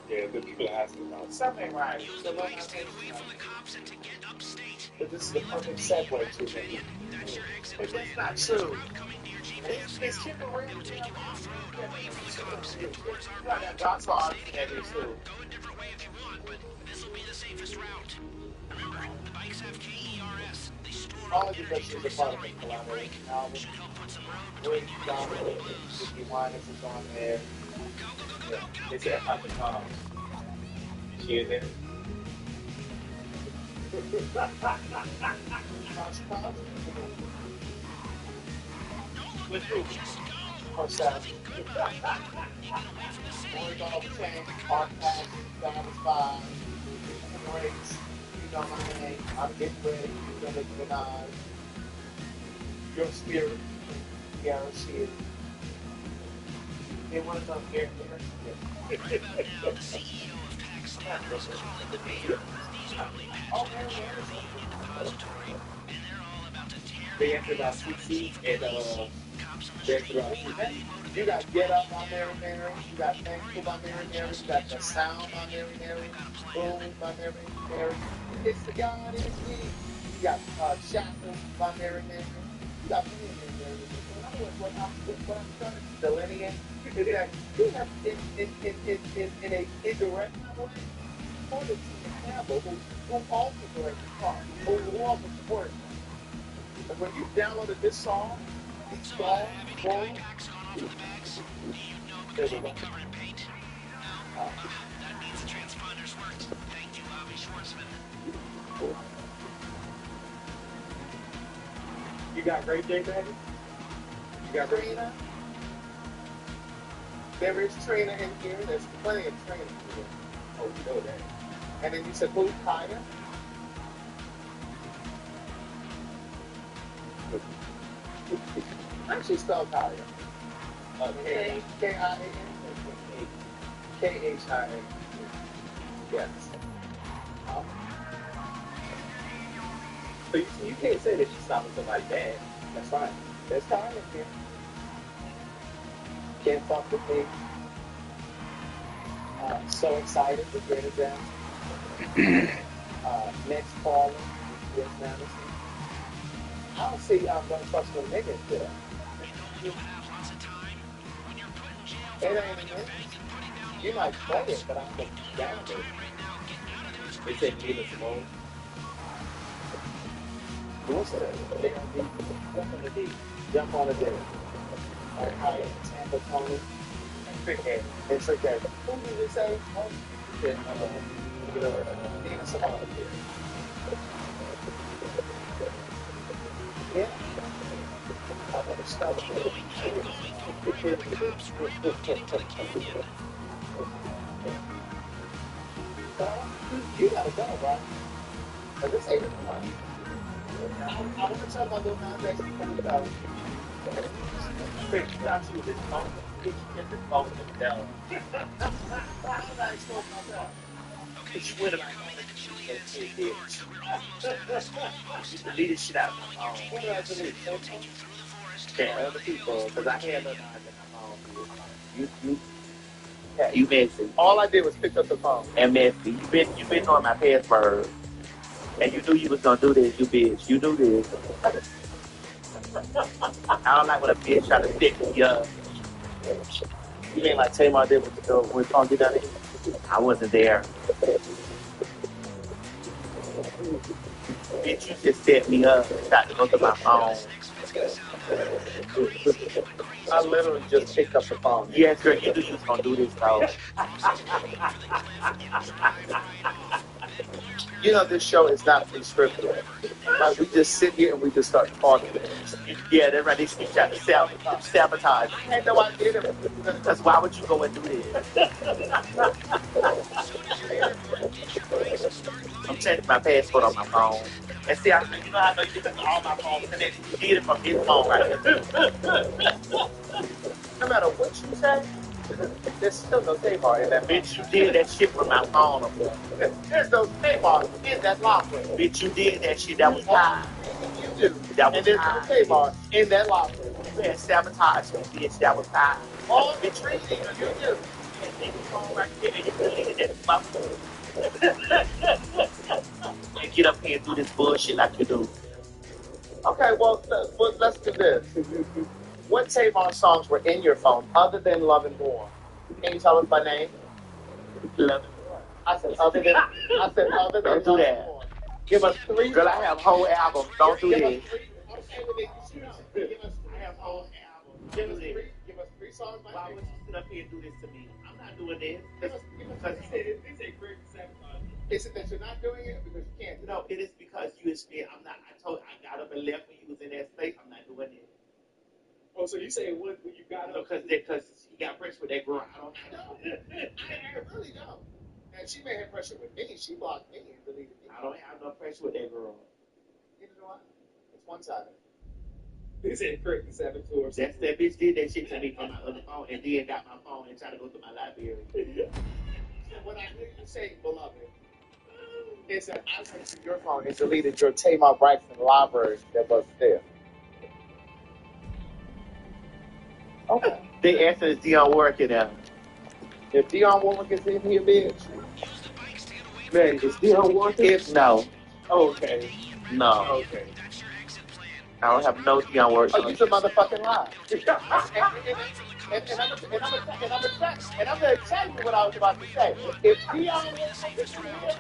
Yeah, the people asking about Something right. So Stay away from the cops and to get upstate. but this is the perfect segue to it. That's your exit But plan. that's not true. Coming to your GPS It's temporary. It'll take you off-road, away from the cops, and towards our Right, that John's arguing that is true. Go a different way if you want, but this will be the safest route. Remember, the bikes have KERS. They store Only because she's a part of the collaboration album. Rick Donald, Ricky Winans is on there. They said at the time. She in there. With who? Herself. Boys on the chain, Art Pack, Diamond 5, Breaks, You Know My Name, I'm Getting Ready, You're Gonna Deny, Your Spirit, Guaranteed. They want to know Gary They answered about CC and they answered about You got Get Up by Mary Mary, you got Thankful by Mary Mary, you got The Sound by Mary Mary, Boom by Mary Mary, It's the God in Me, you got Shackled by Mary Mary, you got many Mary Mary. What I'm trying to delineate is that you have in a indirect way for the team Campbell who also directed the car, who also supported it. But when you downloaded this song, these songs, there's a lot. That means the transponders worked. Thank you, Avi Schwartzman. You got Great J, baby? You got Trina. There is Trina in here. There's plenty of Trina here. Oh, you know that. And then you said who? Kaya? Actually spelled Kaya. K-I-A-N? K-H-I-A. Yes. So you can't say that she's stopping somebody bad. That's fine. There's Kaya in here. Can't Fuck With Me. So Excited with Greta Johnson. Next Caller with Chris Madison. I don't see Don't Trust No Niggas there. It ain't in it. You might play it, but I'm going to down it. They said Nina Simone. What's that? Jump on the D. Jump on the D. Alright, Tampa Tony. And Trickhead. And Trickhead. Who did you say? Nina Simone. Yeah. You gotta go, bro. But this ain't the one. I want to talk about Lil Nas X because Chris, you got to this phone. Get this phone in the down. how did I explain about that? Because you went about you deleted shit out of my phone. What did I delete? Yeah, other people, because I had Lil Nas in my phone. You messy. All I did was pick up the phone. And messy. You been knowing my password. And you knew you was gonna do this, you bitch. You knew this. I don't like when a bitch try to stick me up. You mean like Tamar did with when Tom did that? I wasn't there. Bitch, you just set me up and tried to look at my phone. I literally just picked up the phone. Yes, girl, you knew you was gonna do this, though. You know, this show is not pre-scripted. Like, we just sit here and we just start talking. Yeah, that's right. They try to sabotage. I had no idea that. Because why would you go and do this? I'm changing my password on my phone. And see, you know how I know you can all my phones connected. You did it from his phone right here. No matter what you say, there's still no Tamar in that. Bitch, you did that shit from my phone. There's no Tamar in that locker. Bitch, you did that shit. That was time. You do. And there's no Tamar in that locker. You had sabotage me, bitch. That was time. All the treating you do. And get up here and do this bullshit like you do. Okay, well, let's do this. What Tamar songs were in your phone other than Love and More? Can you tell us by name? Love and More. I said other than Don't do Love that. and More. Give us 3. Girl, I have whole albums. Don't do this. Okay, well, they can choose. I have whole albums. Give us 3 songs by name. Why would you sit up here and do this to me? I'm not doing this. Because it's a great sabotage. Is it that you're not doing it because you can't? No, it is because you expect. I'm not. I got up and left when you was in that space. I'm not doing it. Oh, so you saying when you got up? Because he got pressure with that girl. I don't know. I really don't. And she may have pressure with me. She blocked me and deleted me. I don't have no pressure with that girl. You know what? It's one-sided. They said correct the 7 tours. That bitch did that shit to me from my other phone and then got my phone and tried to go through my library. So when I hear you say beloved, it's that I went to your phone and deleted your Tamar Braxton library that was there. Okay. The answer is Dionne Warwick in there. If Dionne Warwick is in here, bitch. Man, is Dionne Warwick? If no. Okay. No. Okay. I don't have no Dionne Warwick. Oh, you's a motherfucking lie. And I'm going to tell you what I was about to say. If Dionne Warwick is here,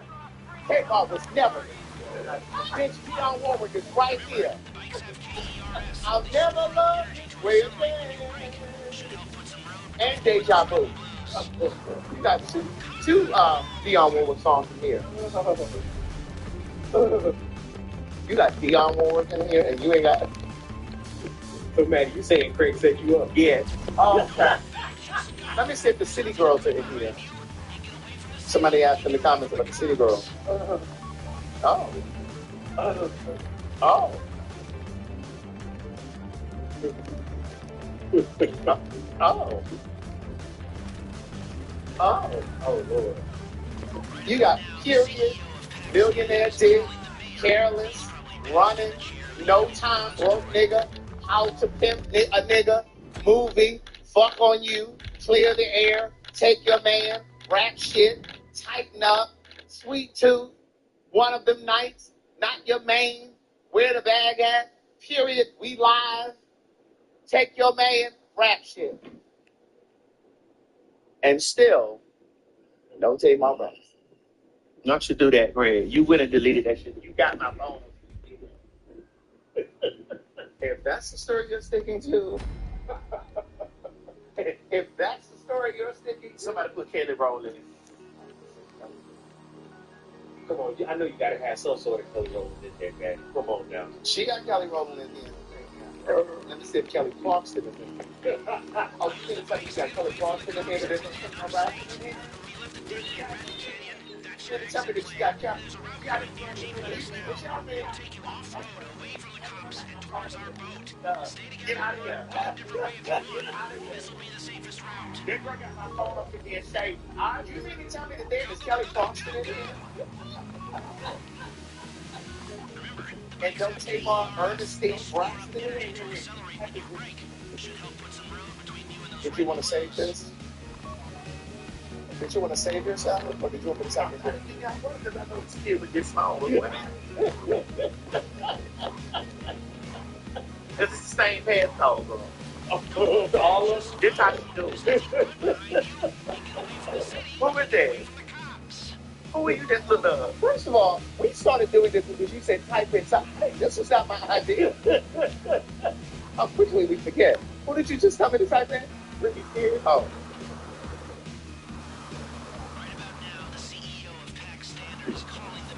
Tamar was never here. Bitch, Dionne Warwick is right here. I'll never love you way again. And Deja Vu. You got two Dionne Warwick songs in here. You got Dionne Warwick in here, and you ain't got. So, Maddie, you saying Craig set you up? Yes. Oh, okay. Let me see if the City Girls are in here. Somebody asked in the comments about the City Girls. Oh. Oh. Oh. Oh, Lord. You got Period, Millionaire Dick, Careless, Running, No Time, Broke Nigga, How to Pimp a Nigga, Movie, Fuck on You, Clear the Air, Take Your Man, Rap Shit, Tighten Up, Sweet Tooth, One of Them Nights, Not Your Main, Where the Bag At, Period, We Live, Take Your Man, Rap Shit. And still, don't take my brother. Don't you do that, Greg. You went and deleted that shit. You got my phone. If that's the story you're sticking to, if that's the story you're sticking to, Somebody put Kelly Rowland in. Come on, I know you gotta have some sort of Kelly Rowland in there, man. Come on now. She got Kelly Rowland in there. Let me see if Kelly Clarkson is in there. Oh, you mean it's like you got Kelly Clarkson in there, but there's no Tamar Braxton in there? You didn't tell me that she got shot. She got it. What y'all mean? Take you off road, away from the cops, and towards our boat. Stay Get together. out of here. Go a different way if you want. This will be the safest route. This girl got my phone up to being safe. You mean to tell me that there is Kelly Clarkson in here? Remember, And don't take on Ernestine Braxton in gentle here? accelerating your brake should help put some room between you and those Did you want to save this? Did you want to save yourself, or did you want me to save yourself? I wonder because I know it's still with this phone. This is the same passcode, bro. All of them. This how you do it. Who is that? Who are you just looking up? First of all, we started doing this because you said type in something. Hey, this was not my idea. How quickly we forget. Who did you just tell me to type in? Britney Spears. Oh. Right about now, the CEO of PAC Standards calling the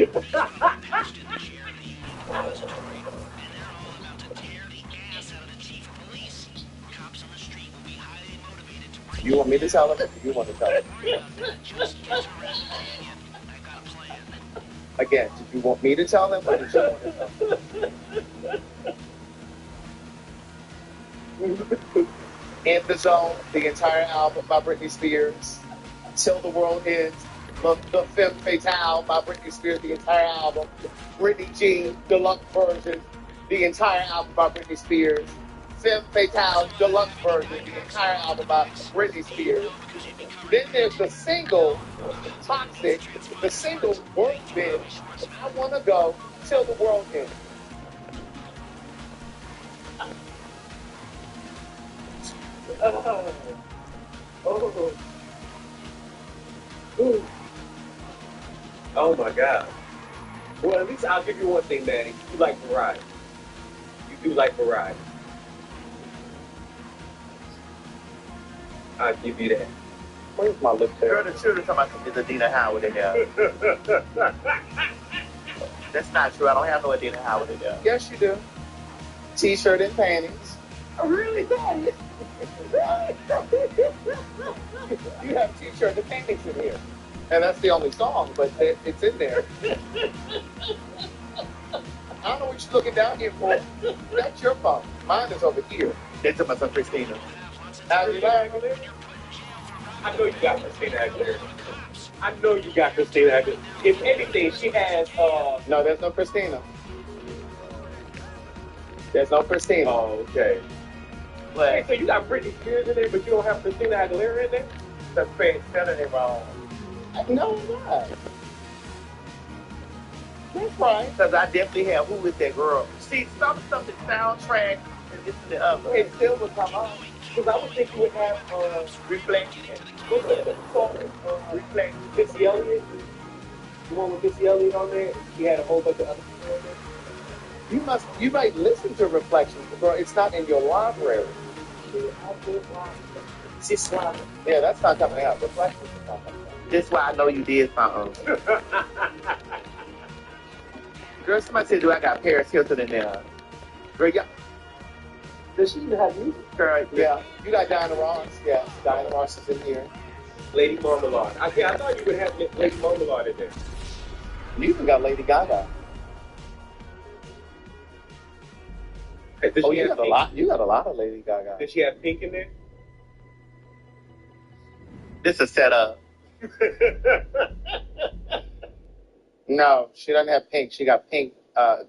mayor posted this year in the Union Depository, and they're all about to tear the ass out of the chief of police. Cops on the street will be highly motivated to break. You want me to tell him, or do you want to tell him? Just gets arrested again. I got a plan. Again, did you want me to tell them, or did you want to tell them? In the Zone, the entire album by Britney Spears. Till the World Ends, the Femme Fatale by Britney Spears, the entire album. Britney Jean, deluxe version, the entire album by Britney Spears. Femme Fatale, deluxe version, the entire album by Britney Spears. Then there's the single, Toxic, the single, Work Bitch, I Wanna Go, Till the World Ends. Oh my God. Well, at least I'll give you one thing, Manny. You like variety. You do like variety. I'll give you that. Where's my lip there? Girl, the children talking about some Adina Howard in there. That's not true. I don't have no Adina Howard in there. Yes, you do. T-shirt and panties. Oh, really? You have T-shirt and panties in here. And that's the only song, but it's in there. I don't know what you're looking down here for. That's your phone. Mine is over here. They took my son Christina. Aguilera. I know you got Christina Aguilera. I know you got Christina Aguilera. If anything, she has No, there's no Christina. There's no Christina. Oh, okay. Hey, so you got Britney Spears in there, but you don't have Christina Aguilera in there? That's Fred Senator wrong. No, I'm not. That's right. Because I definitely have Who Is That Girl? See, some stuff is soundtrack and this and the other. It still would come up. Because I would think you would have Reflection. what's that song? Reflection. Missy Elliott. The one with Missy Elliott on there. She had a whole bunch of other people on there. You might listen to Reflections, but it's not in your library. Yeah, that's not coming out. Reflections is not coming out. That's why I know you did something. Girl, somebody said, do I got Paris Hilton in there? Girl, yeah. Does she even have music? Girl, Yeah, you got Diana Ross. Yeah, Diana Ross is in here. Lady Marmalade. I thought you would have Lady Marmalade in there. You even got Lady Gaga. Hey, does Oh, she you have got a Pink? lot. You got a lot of Lady Gaga. Does she have Pink in there? This is set up. No, she doesn't have Pink. She got Pink.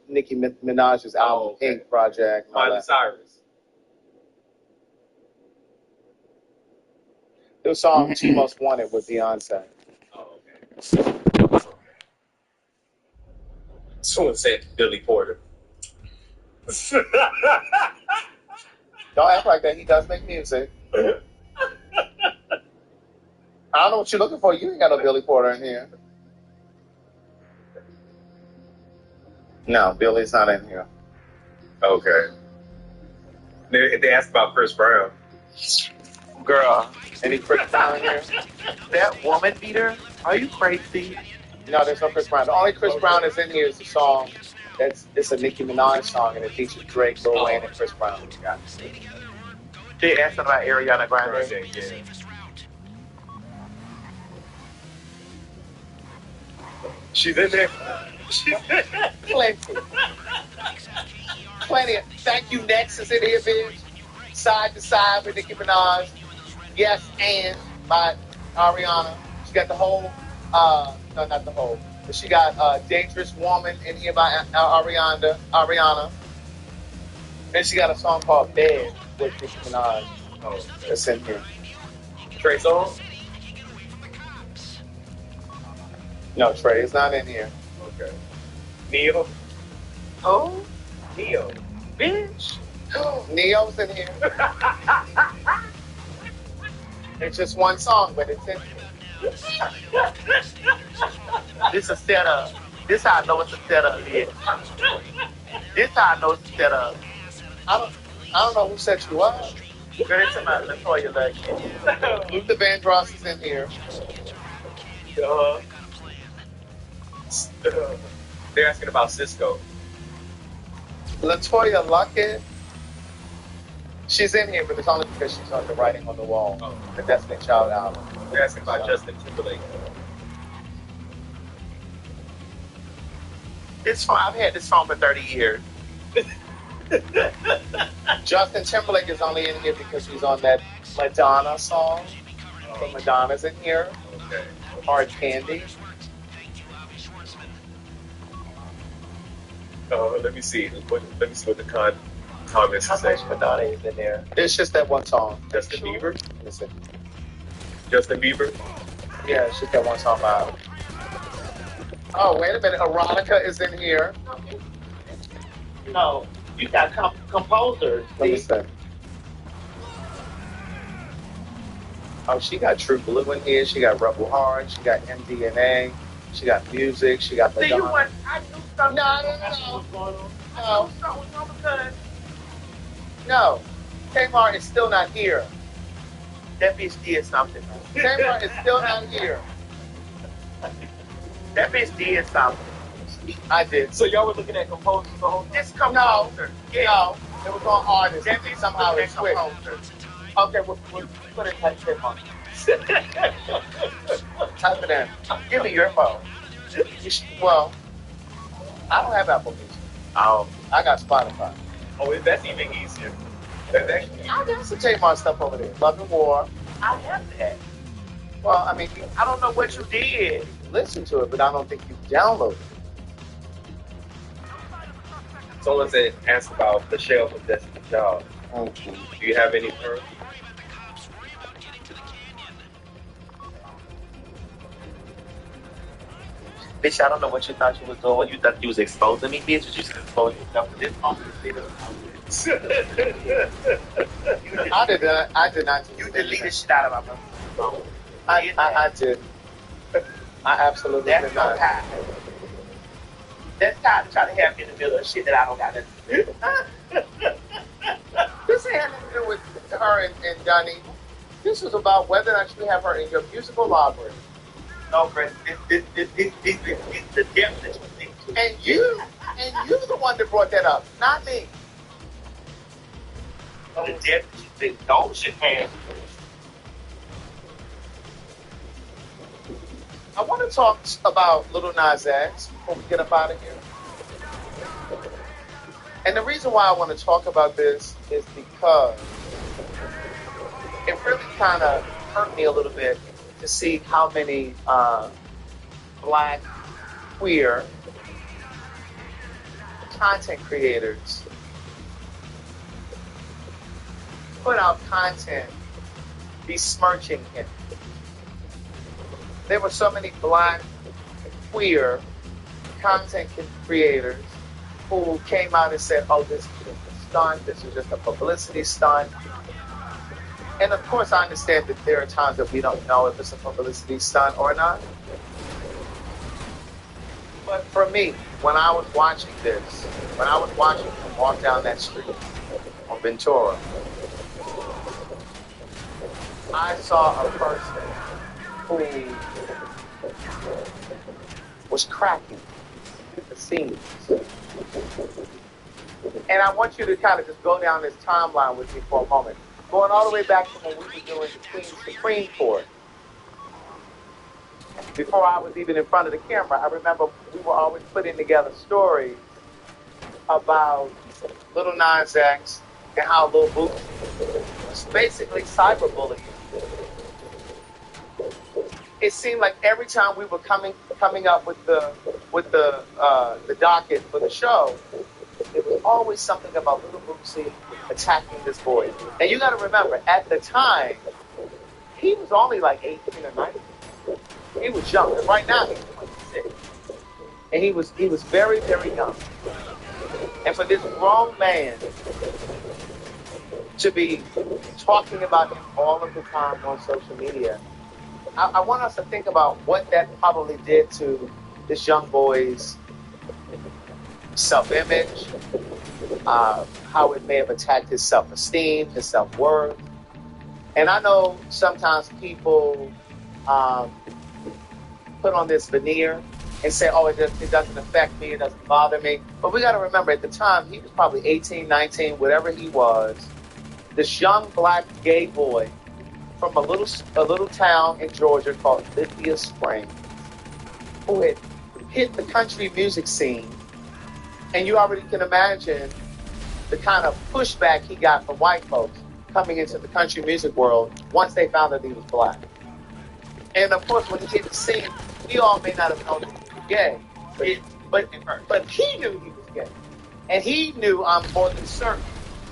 Nicki Minaj's album, okay. Pink Project. and all Miley that. Cyrus. The song She Most Wanted with Beyonce. Oh, okay. Someone said Billy Porter. Don't act like that. He does make music. I don't know what you're looking for. You ain't got no Billy Porter in here. No, Billy's not in here. Okay. They asked about Chris Brown. Girl, Any Chris Brown in here? that woman beater? Are you crazy? No, there's no Chris Brown. The only Chris Brown that's in here is the song. It's a Nicki Minaj song, and it features Drake, Lil Wayne, and Chris Brown. They asked about Ariana Grande. Yeah. She's in there. Plenty. Plenty. Thank you, Next is in here, bitch. Side to Side with Nicki Minaj. Yes, and by Ariana. She got the whole, no, not the whole, but she got Dangerous Woman in here by Ariana. And she got a song called Bed with Nicki Minaj. Oh, that's in here. Trey Songz? No, Trey is not in here. Okay. Neo? Oh? Neo. Bitch. Neo's in here. It's just one song, but it's in here. This is a setup. This how I know it's a setup, bitch. This how I know it's a setup. I don't know who set you up. Girl, it's in my Latoya Lucky. Luther Vandross is in here. They're asking about Cisco. Latoya Luckett, she's in here, but it's only because she's on the Writing on the Wall, the Destiny Child album. They're asking about Justin Timberlake. It's fine. I've had this song for 30 years. Justin Timberlake is only in here because he's on that Madonna song. So Madonna's in here. Okay. Hard Candy. Let me see. Let me see what the comments say. Madonna is in there. It's just that one song. Justin Bieber? Listen. Justin Bieber? Yeah, it's just that one song by. Oh, wait a minute. Erotica is in here. No, you got composers. Let me see. Oh, she got True Blue in here. She got Rebel Heart. She got MDNA. She got music. She got Madonna. I knew something. No. Kmart is still not here. That bitch did something. Kmart is still not here. That bitch did something. I did. So y'all were looking at composers the whole time? This composer. Yeah. No, it was on artists. That bitch somehow it switched. Okay, we'll put it like Kmart. Type it in. Give me your phone. Well, I don't have Apple Music. I got Spotify. Oh, that's even easier. That's actually easier. I got some Kmart stuff over there. Love and War. I have that. Well, I mean, I don't know what you did. Listen to it, but I don't think you downloaded it. Someone said, ask about the shelf of Destiny Child. Okay. Do you have any pearls? Bitch, I don't know what you thought you was doing. You thought you was exposing me, bitch. You just exposed yourself to this I did not. You deleted shit out of my phone. I did. I absolutely did not. That's time to try to have me in the middle of shit that I don't got to do. This had nothing to do with her and Dunny. This was about whether or not you have her in your musical library. No, Chris, it's the depth that you think. And you're the one that brought that up, not me. The depth that you think those should have. I want to talk about Little Nas X before we get up out of here. And the reason why I want to talk about this is because it really kind of hurt me a little bit to see how many black, queer content creators put out content besmirching him. There were so many black, queer content creators who came out and said, oh, this is just a stunt, this is just a publicity stunt. And of course, I understand that there are times that we don't know if it's a publicity stunt or not. But for me, when I was watching this, when I was watching him walk down that street on Ventura, I saw a person who was cracking the seams. And I want you to kind of just go down this timeline with me for a moment. Going all the way back to when we were doing the Queen's Supreme Court. before I was even in front of the camera, I remember we were always putting together stories about Little Nas X and how Lil Boosie was basically cyberbullying. It seemed like every time we were coming up with the docket for the show, it was always something about Little Boosie attacking this boy. And you got to remember, at the time, he was only like 18 or 19. He was young. And right now, he's 26. And he was very, very young. And for this grown man to be talking about him all of the time on social media, I want us to think about what that probably did to this young boy's self-image, how it may have attacked his self-esteem, his self-worth. And I know sometimes people put on this veneer and say, oh, it doesn't affect me, it doesn't bother me. But we got to remember, at the time, he was probably 18, 19, whatever he was, this young black gay boy from a little town in Georgia called Vidya Springs, who had hit the country music scene. And you already can imagine the kind of pushback he got from white folks coming into the country music world once they found that he was black. And of course, when he hit the scene, we all may not have known that he was gay, but he knew he was gay. And he knew, I'm more than certain,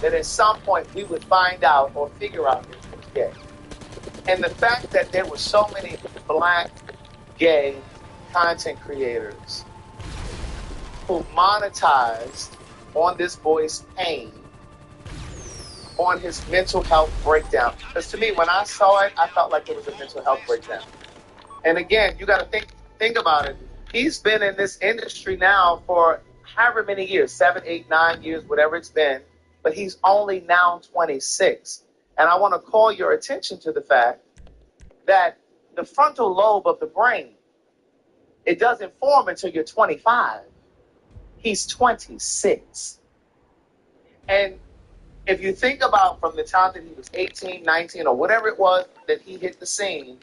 that at some point we would find out or figure out that he was gay. And the fact that there were so many black gay content creators who monetized on this boy's pain, on his mental health breakdown. Because to me, when I saw it, I felt like it was a mental health breakdown. And again, you got to think about it. He's been in this industry now for however many years, 7, 8, 9 years, whatever it's been, but he's only now 26. And I want to call your attention to the fact that the frontal lobe of the brain, it doesn't form until you're 25. He's 26. And if you think about from the time that he was 18, 19, or whatever it was that he hit the scene,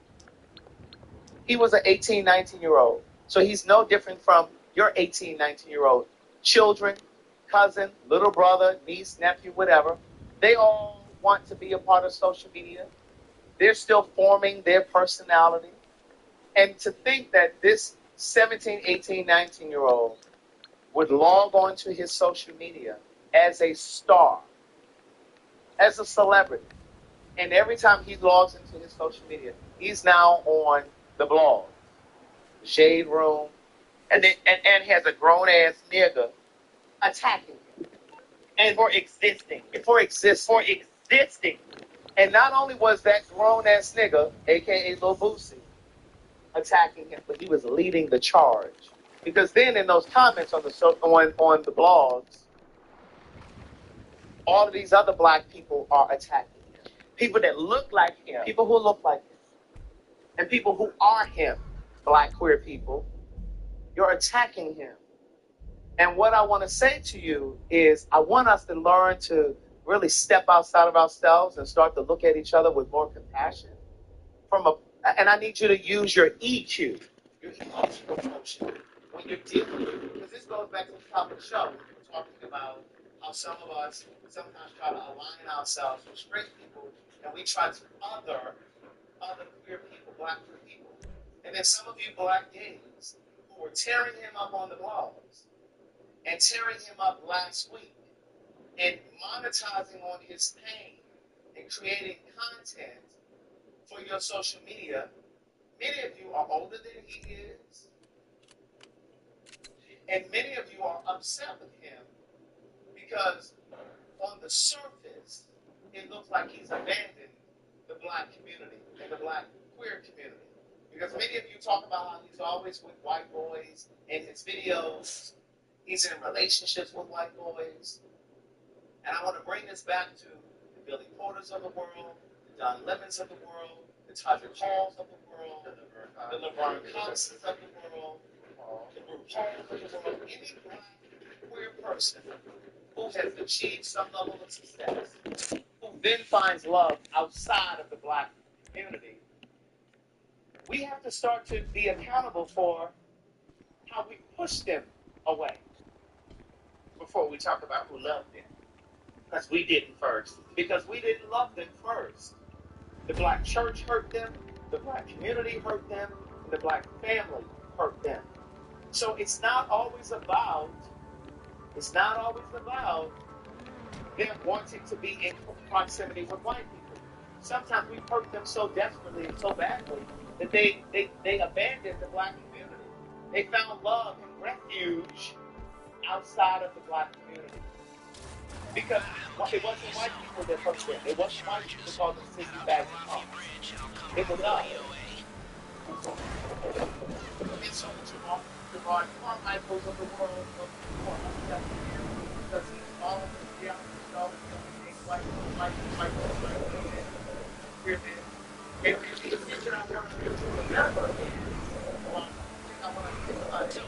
he was an 18, 19-year-old. So he's no different from your 18, 19-year-old children, cousin, little brother, niece, nephew, whatever. They all want to be a part of social media. They're still forming their personality. And to think that this 17, 18, 19-year-old would log on to his social media as a star, as a celebrity, and every time he logs into his social media, he's now on the blog, the Shade Room, and has a grown-ass nigga attacking him. And for existing. And not only was that grown-ass nigga, a.k.a. Lil Boosie, attacking him, but he was leading the charge. Because then in those comments on the blogs, all of these other black people are attacking him. People that look like him. People who look like him. And people who are him, black queer people, you're attacking him. And what I want to say to you is I want us to learn to really step outside of ourselves and start to look at each other with more compassion. And I need you to use your EQ, your emotional function, when you're dealing with it. Because this goes back to the top of the show. We're talking about how some of us sometimes try to align ourselves with straight people, and we try to other queer people, black queer people. And then some of you black gays who were tearing him up on the blogs and tearing him up last week and monetizing on his pain and creating content for your social media. Many of you are older than he is, and many of you are upset with him because on the surface, it looks like he's abandoned the black community and the black queer community. Because many of you talk about how he's always with white boys in his videos. He's in relationships with white boys. And I want to bring this back to the Billy Porters of the world, the Don Lemons of the world, the Todrick Halls of the world, the LeBron Coxes of the world, the RuPauls of the world, any black queer person who has achieved some level of success, who then finds love outside of the black community. we have to start to be accountable for how we push them away before we talk about who loved them. Because we didn't first. Because we didn't love them first. The black church hurt them, the black community hurt them, and the black family hurt them. So it's not always about them wanting to be in proximity with white people. Sometimes we hurt them so desperately and so badly that they abandoned the black community. They found love and refuge outside of the black community. Because it wasn't white people that hurt them. It wasn't white people that called them sissy bags and punks. It was us. And so the Ron Carmichaels of the world were upset because he's all of the white. We're and the future I want to remember is I want to think about it.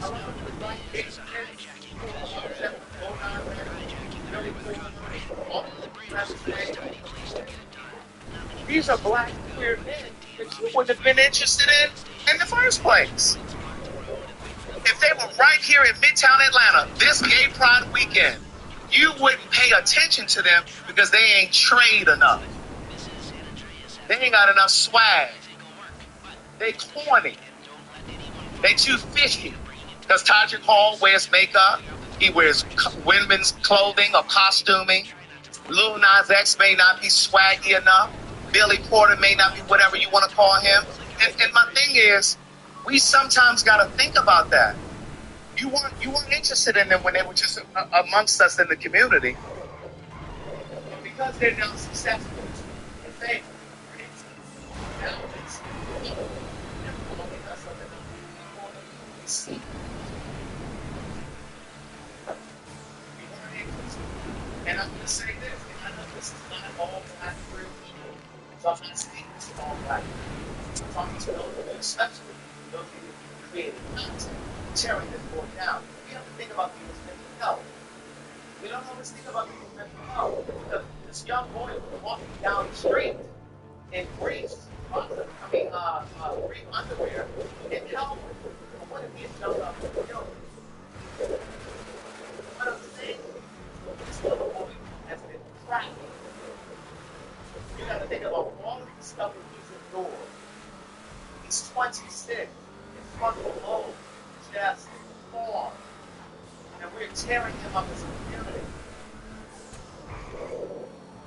A lot of the black kids these are black queer men that you wouldn't have been interested in the first place. If they were right here in Midtown Atlanta, this gay pride weekend, you wouldn't pay attention to them because they ain't trade enough. They ain't got enough swag. They corny. They too fishy. Because Todrick Hall wears makeup. He wears women's clothing or costuming. Lil Nas X may not be swaggy enough. Billy Porter may not be whatever you want to call him. And my thing is, we sometimes got to think about that. You weren't interested in them when they were just amongst us in the community. But because they're now successful and famous, now it's and I'm going to say this, and I know this is not all black queer people, so I'm not speaking to all black people. I'm talking to those who are especially those who created content, tearing this board down. We have to think about people's mental health. We don't always think about people's mental health. Because this young boy was walking down the street in Greece, Greek underwear, in Calvary. What if he had jumped up and killed him? What I'm saying is, this little boy has been trafficked. You got to think about all of the stuff that he's endured. He's 26, his fucking low, chest, form, and we're tearing him up as a community.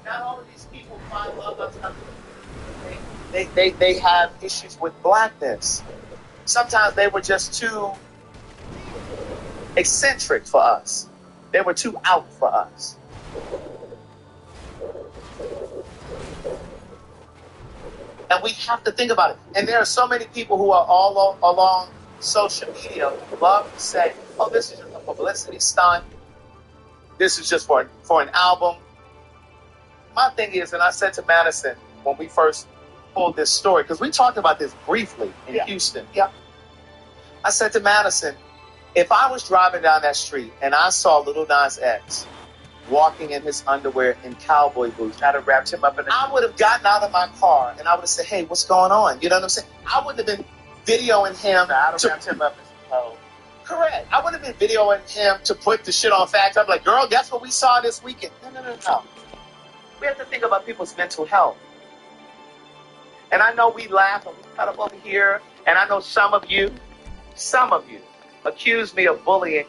Not all of these people find love outside the community. They have issues with blackness. Sometimes they were just too eccentric for us. They were too out for us. And we have to think about it. And there are so many people who are all along social media who love to say, oh, this is just a publicity stunt. This is just for an album. My thing is, and I said to Madison when we first pulled this story, because we talked about this briefly in Houston. Yeah. I said to Madison, if I was driving down that street and I saw Lil Nas X walking in his underwear in cowboy boots, I'd have wrapped him up in it. I would have gotten out of my car and I would have said, hey, what's going on? You know what I'm saying? I wouldn't have been videoing him. I'd have wrapped him up in clothes. Correct. I wouldn't have been videoing him to put the shit on facts. I'm like, girl, guess what we saw this weekend? No. We have to think about people's mental health. And I know we laugh and we cut up over here. And I know some of you accuse me of bullying.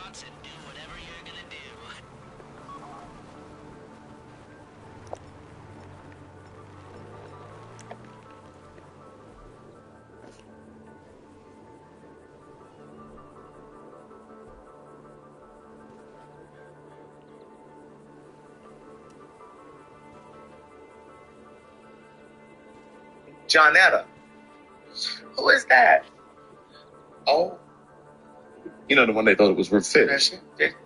thoughts and do whatever you're gonna do. Johnetta. Who is that? Oh. You know the one they thought it was fish.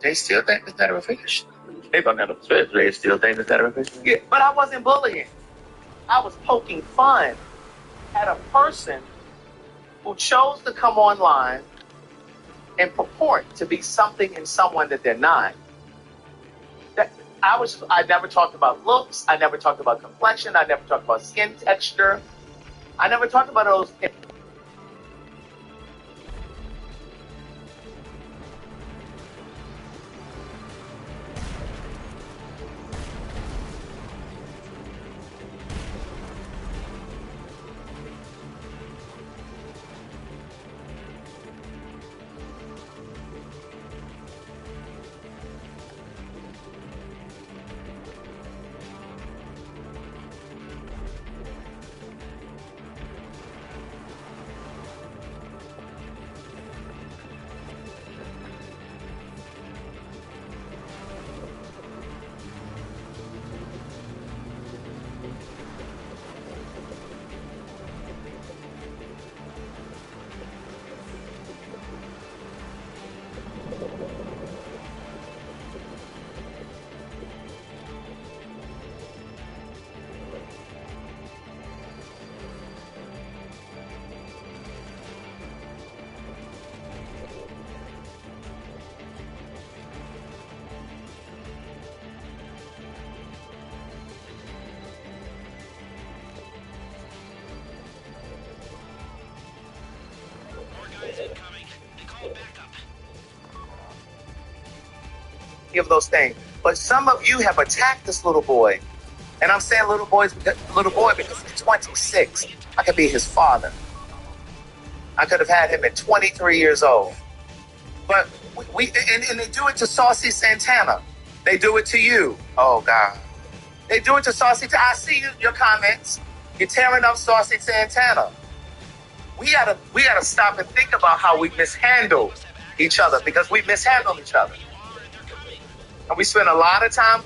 They still think it's that of a fish. They thought that was fish. They still think it's that of a fish. Yeah, but I wasn't bullying. I was poking fun at a person who chose to come online and purport to be something and someone that they're not. I never talked about looks. I never talked about complexion. I never talked about skin texture. I never talked about those. Of those things. But some of you have attacked this little boy. And I'm saying little boy because he's 26. I could be his father. I could have had him at 23 years old. But and they do it to Saucy Santana. They do it to you. Oh God. They do it to Saucy. I see your comments. You're tearing up Saucy Santana. We gotta stop and think about how we mishandle each other, because we mishandle each other. And we spend a lot of time.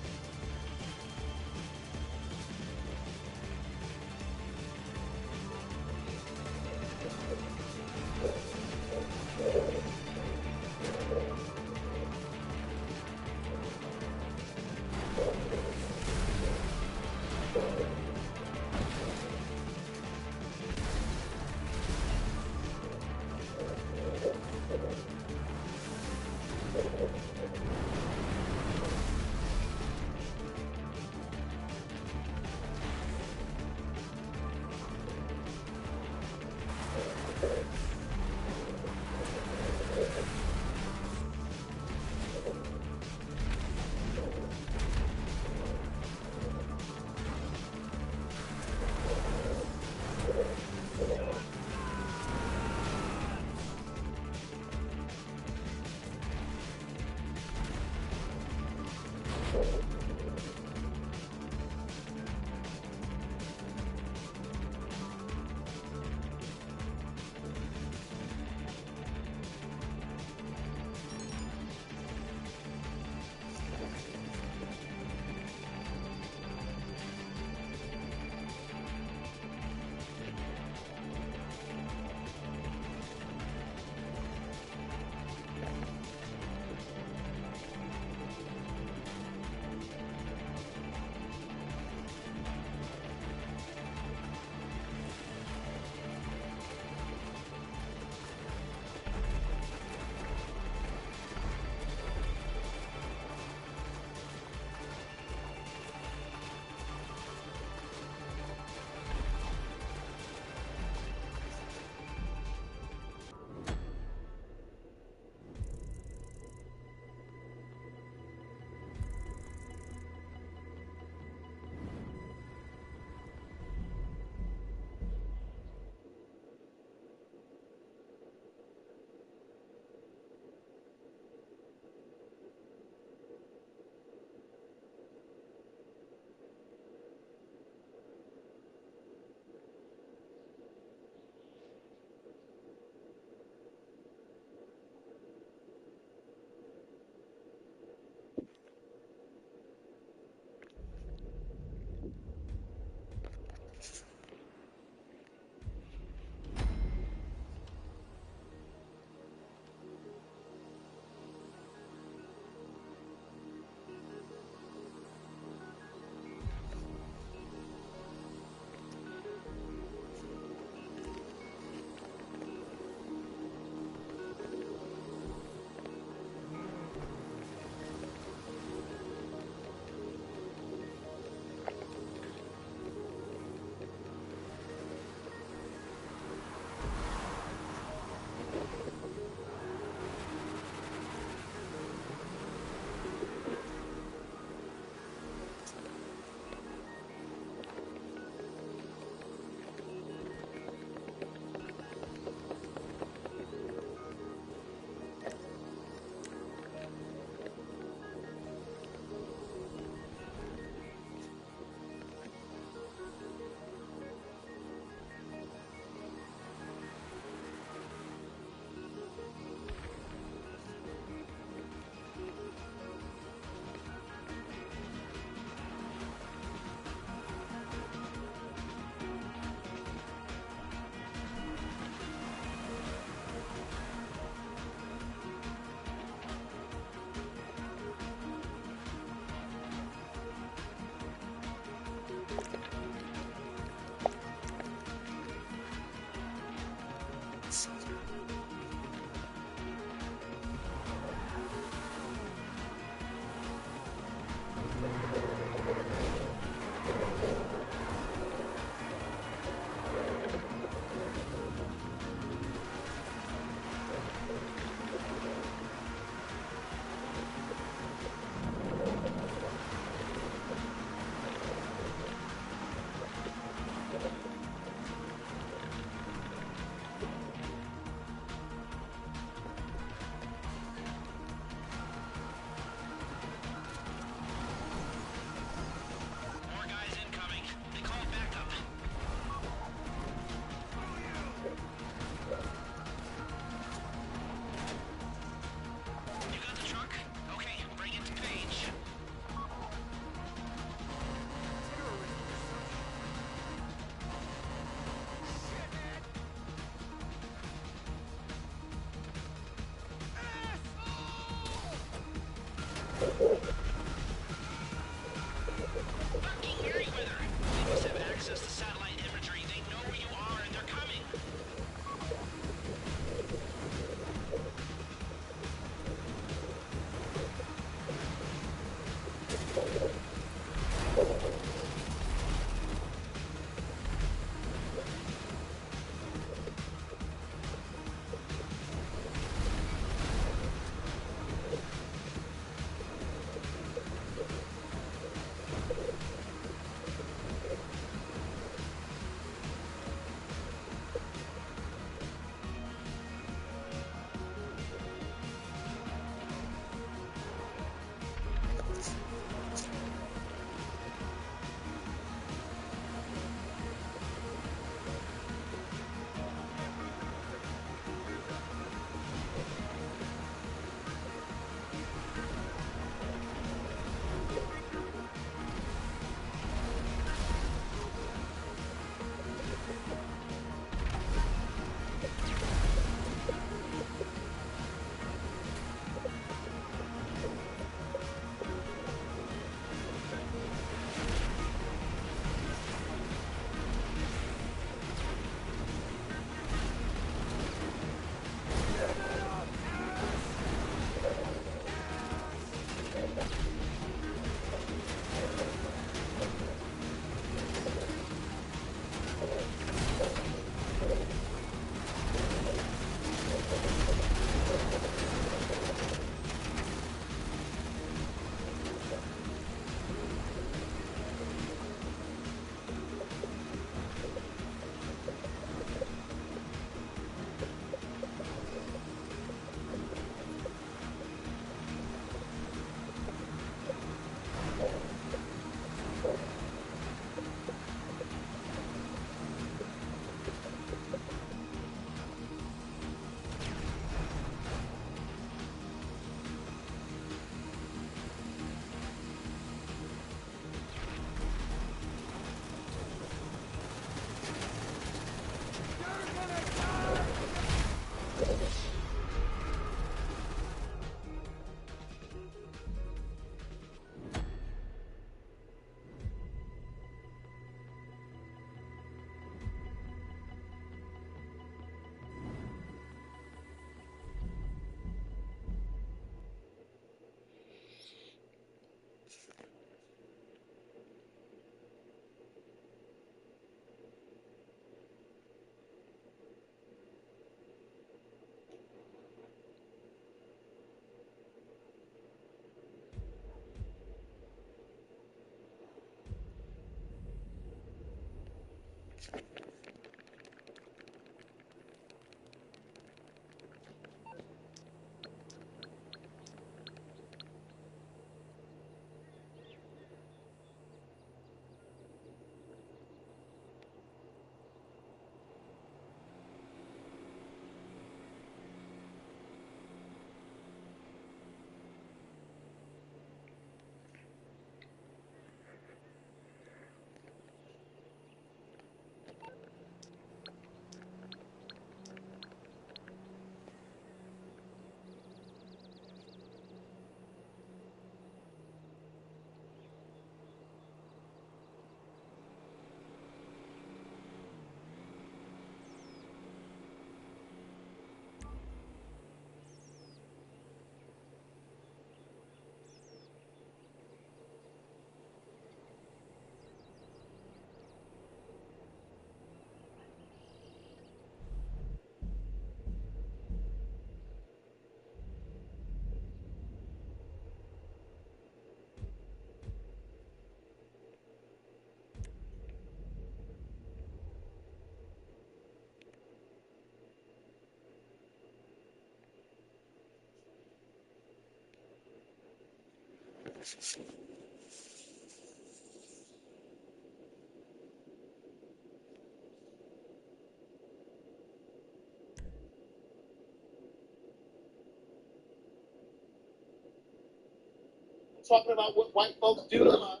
Talking about what white folks do to us,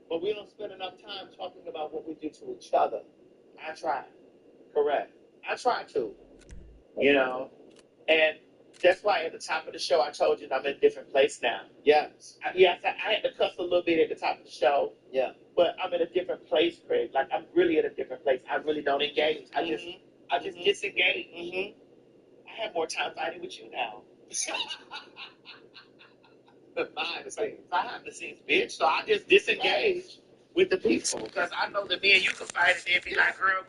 but we don't spend enough time talking about what we do to each other. I try. Correct. I try to. You know, and that's why at the top of the show I told you that I'm in a different place now. Yes. Yes, I had to cuss a little bit at the top of the show. Yeah. But I'm in a different place, Craig. Like I'm really in a different place. I really don't engage. I just disengage. I have more time fighting with you now. Behind the scenes, bitch. So I just disengage with the people because I know that me and you can fight and then be like, girl.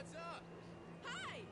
what's up? Hi!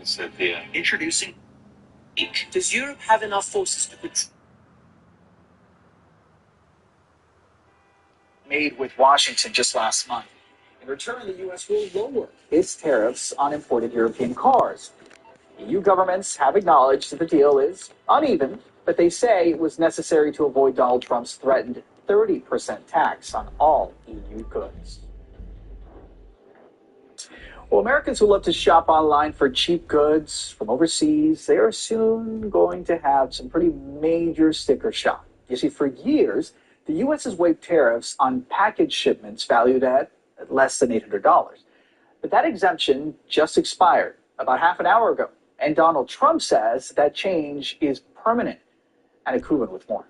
said Vidya. Introducing. Does Europe have enough forces to control? Made with Washington just last month. In return, the U.S. will lower its tariffs on imported European cars. EU governments have acknowledged that the deal is uneven, but they say it was necessary to avoid Donald Trump's threatened 30% tax on all EU goods. Well, Americans who love to shop online for cheap goods from overseas, they are soon going to have some pretty major sticker shock. You see, for years, the U.S. has waived tariffs on package shipments valued at less than $800. But that exemption just expired about half an hour ago. And Donald Trump says that change is permanent. Anna Kubin with more.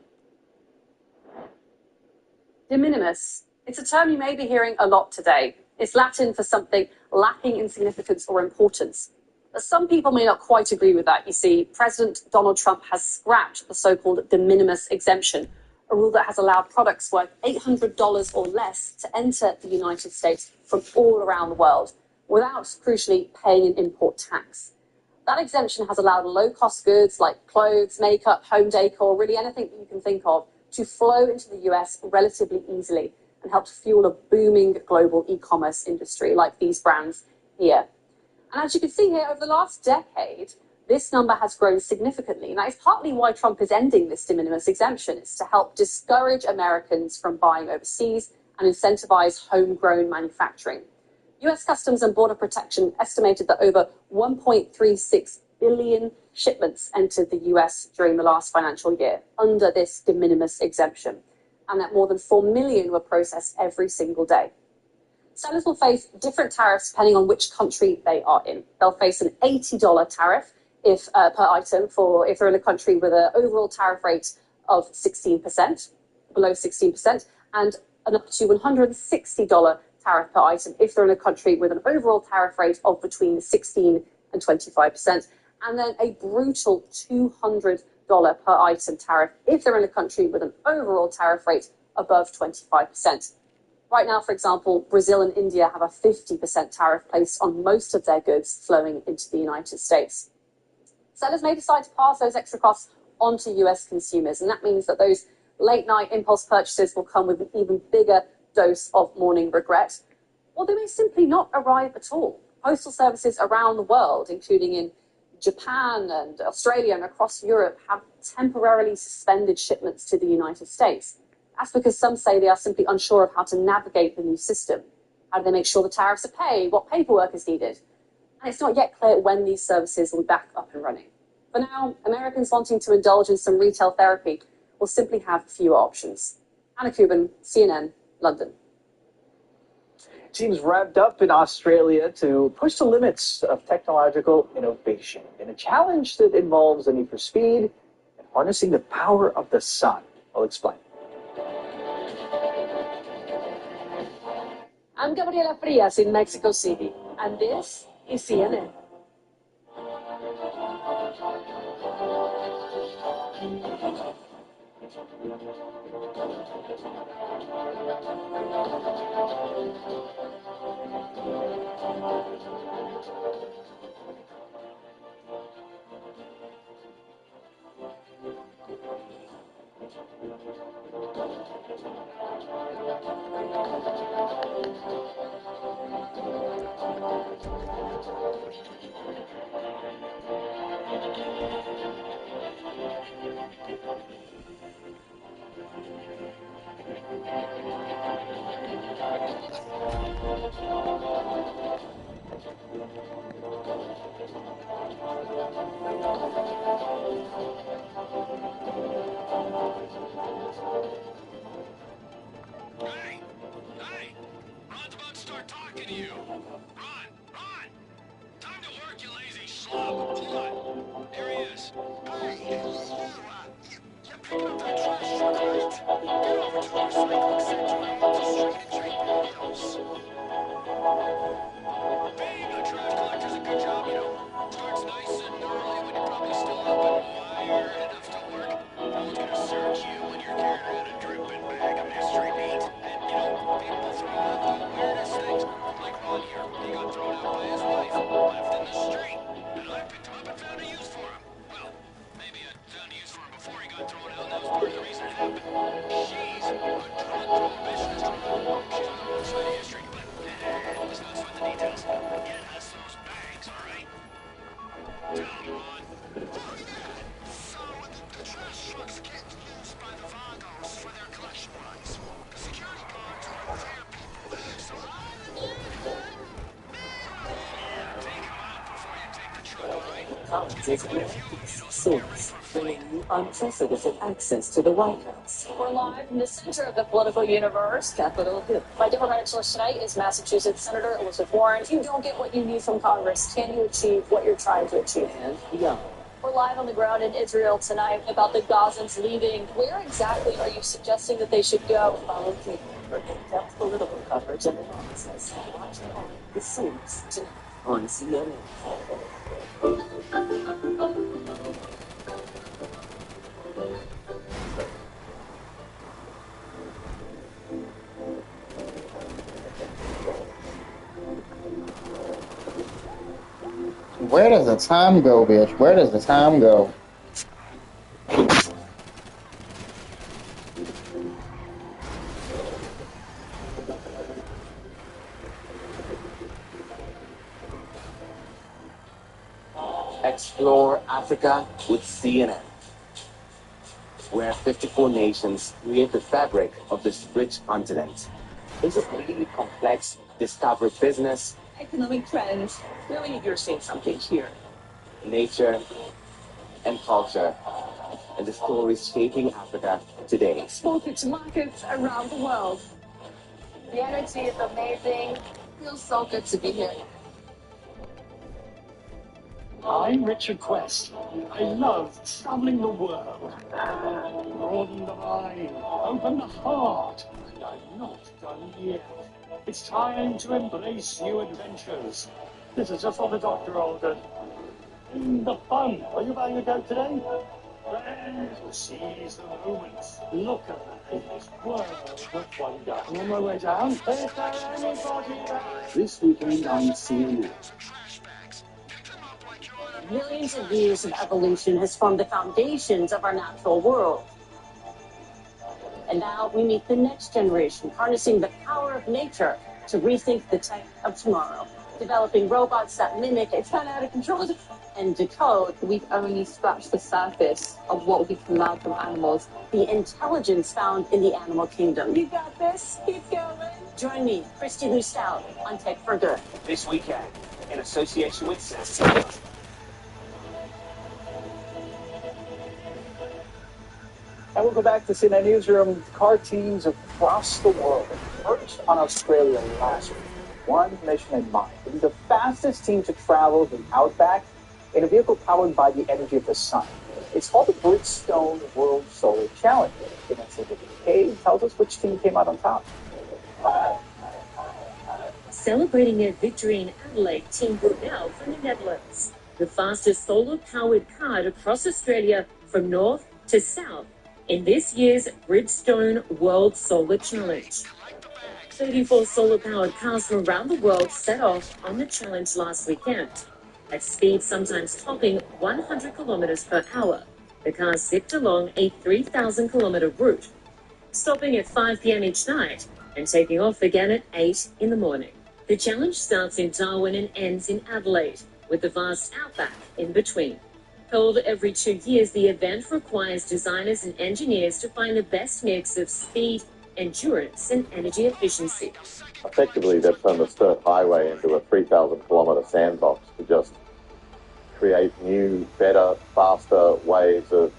De minimis. It's a term you may be hearing a lot today. It's Latin for something lacking in significance or importance. But some people may not quite agree with that. You see, President Donald Trump has scrapped the so-called de minimis exemption, a rule that has allowed products worth $800 or less to enter the United States from all around the world without, crucially, paying an import tax. That exemption has allowed low-cost goods like clothes, makeup, home decor, really anything that you can think of, to flow into the US relatively easily and helped fuel a booming global e-commerce industry like these brands here. And as you can see here, over the last decade, this number has grown significantly. And that is partly why Trump is ending this de minimis exemption. It's to help discourage Americans from buying overseas and incentivize homegrown manufacturing. US Customs and Border Protection estimated that over 1.36 billion shipments entered the US during the last financial year under this de minimis exemption, and that more than 4 million were processed every single day. Sellers will face different tariffs depending on which country they are in. They'll face an $80 tariff per item if they're in a country with an overall tariff rate of 16%, below 16%, and an up to $160 tariff per item if they're in a country with an overall tariff rate of between 16 and 25%, and then a brutal $200 per item tariff if they're in a country with an overall tariff rate above 25%. Right now, for example, Brazil and India have a 50% tariff placed on most of their goods flowing into the United States. Sellers may decide to pass those extra costs on to US consumers, and that means that those late-night impulse purchases will come with an even bigger dose of morning regret, or they may simply not arrive at all. Postal services around the world, including in Japan and Australia and across Europe, have temporarily suspended shipments to the United States. That's because some say they are simply unsure of how to navigate the new system. How do they make sure the tariffs are paid? What paperwork is needed? And it's not yet clear when these services will be back up and running. For now, Americans wanting to indulge in some retail therapy will simply have fewer options. Anna Kubin, CNN, London. Teams revved up in Australia to push the limits of technological innovation in a challenge that involves the need for speed and harnessing the power of the sun. I'll explain. I'm Gabriela Frias in Mexico City, and this is CNN. Hey! Ron's about to start talking to you. Ron! Time to work, you lazy schlub. Come on. There he is. Hey, you picking up that trash truck, right? Get over to the recycling center and move the straight and treat videos. Being a trash collector's a good job, Starts nice and early when you're probably Source, bringing you unprecedented access to the White House. We're live in the center of the political universe, Capitol Hill. My Democratic source tonight is Massachusetts Senator Elizabeth Warren. If you don't get what you need from Congress, can you achieve what you're trying to achieve? And beyond. We're live on the ground in Israel tonight about the Gazans leaving. Where exactly are you suggesting that they should go? Follow people for in-depth political coverage and analysis. Watch on The Source tonight on CNN. Where does the time go, bitch? Where does the time go? Explore Africa with CNN, where 54 nations create the fabric of this rich continent. It's a really complex discovery business. Economic trends. Really, you're seeing something here. Nature and culture, and the stories shaping Africa today. Exported to markets around the world. The energy is amazing. Feels so good to be here. I'm Richard Quest. I love traveling the world. Broaden the mind, open the heart, and I'm not done yet. It's time to embrace new adventures. This is just what the doctor ordered. The fun. Are you buying a goat today? Friends, seize the moments. Look at the endless world of wonder. On my way down, is there anybody there? This weekend on CNN. Millions of years of evolution has formed the foundations of our natural world. And now we meet the next generation, harnessing the power of nature to rethink the tech of tomorrow. Developing robots that mimic, it's kind of out of control, and decode. We've only scratched the surface of what we can learn from animals. The intelligence found in the animal kingdom. You got this. Keep going. Join me, Christy Lustal, on Tech for Good. This weekend, in association with CNN. And we'll go back to CNN Newsroom. Car teams across the world perched on Australia last week. One mission in mind. To be the fastest team to travel the outback in a vehicle powered by the energy of the sun. It's called the Bridgestone World Solar Challenge. Vanessa K tells us which team came out on top. Celebrating their victory in Adelaide, Team Brunel from the Netherlands. The fastest solar-powered car across Australia from north to south in this year's Bridgestone World Solar Challenge. 34 solar-powered cars from around the world set off on the challenge last weekend. At speeds sometimes topping 100 kilometers per hour, the cars zipped along a 3,000-kilometer route, stopping at 5 p.m. each night and taking off again at 8 in the morning. The challenge starts in Darwin and ends in Adelaide, with the vast outback in between. Held every 2 years, the event requires designers and engineers to find the best mix of speed, endurance, and energy efficiency. Effectively, they've turned the Sturt Highway into a 3,000-kilometre sandbox to just create new, better, faster ways of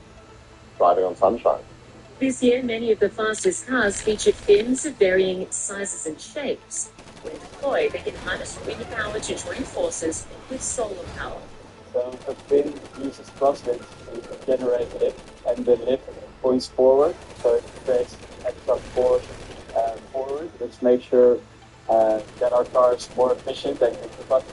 driving on sunshine. This year, many of the fastest cars featured fins of varying sizes and shapes. When deployed, they can harness wind power to join forces with solar power. So the fin uses thrusters to generate lift, and the lift points forward, so it creates extra force forward, which makes sure that our car is more efficient and can thrust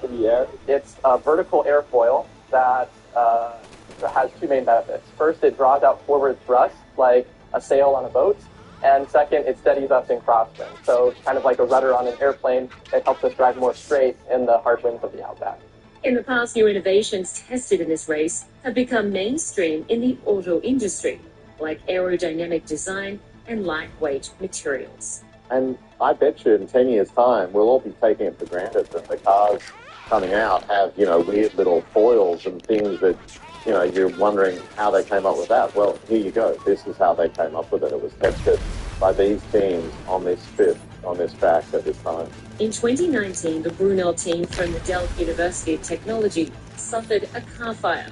in the air. It's a vertical airfoil that has two main benefits. First, it draws out forward thrust, like a sail on a boat. And second, it steadies us in crosswind. So it's kind of like a rudder on an airplane. It helps us drive more straight in the hard winds of the outback. In the past, new innovations tested in this race have become mainstream in the auto industry, like aerodynamic design and lightweight materials. And I bet you in 10 years' time, we'll all be taking it for granted that the cars coming out have, weird little foils and things that, you're wondering how they came up with that. Well, here you go. This is how they came up with it. It was tested by these teams on this trip, on this track at this time. In 2019, the Brunel team from the Delft University of Technology suffered a car fire,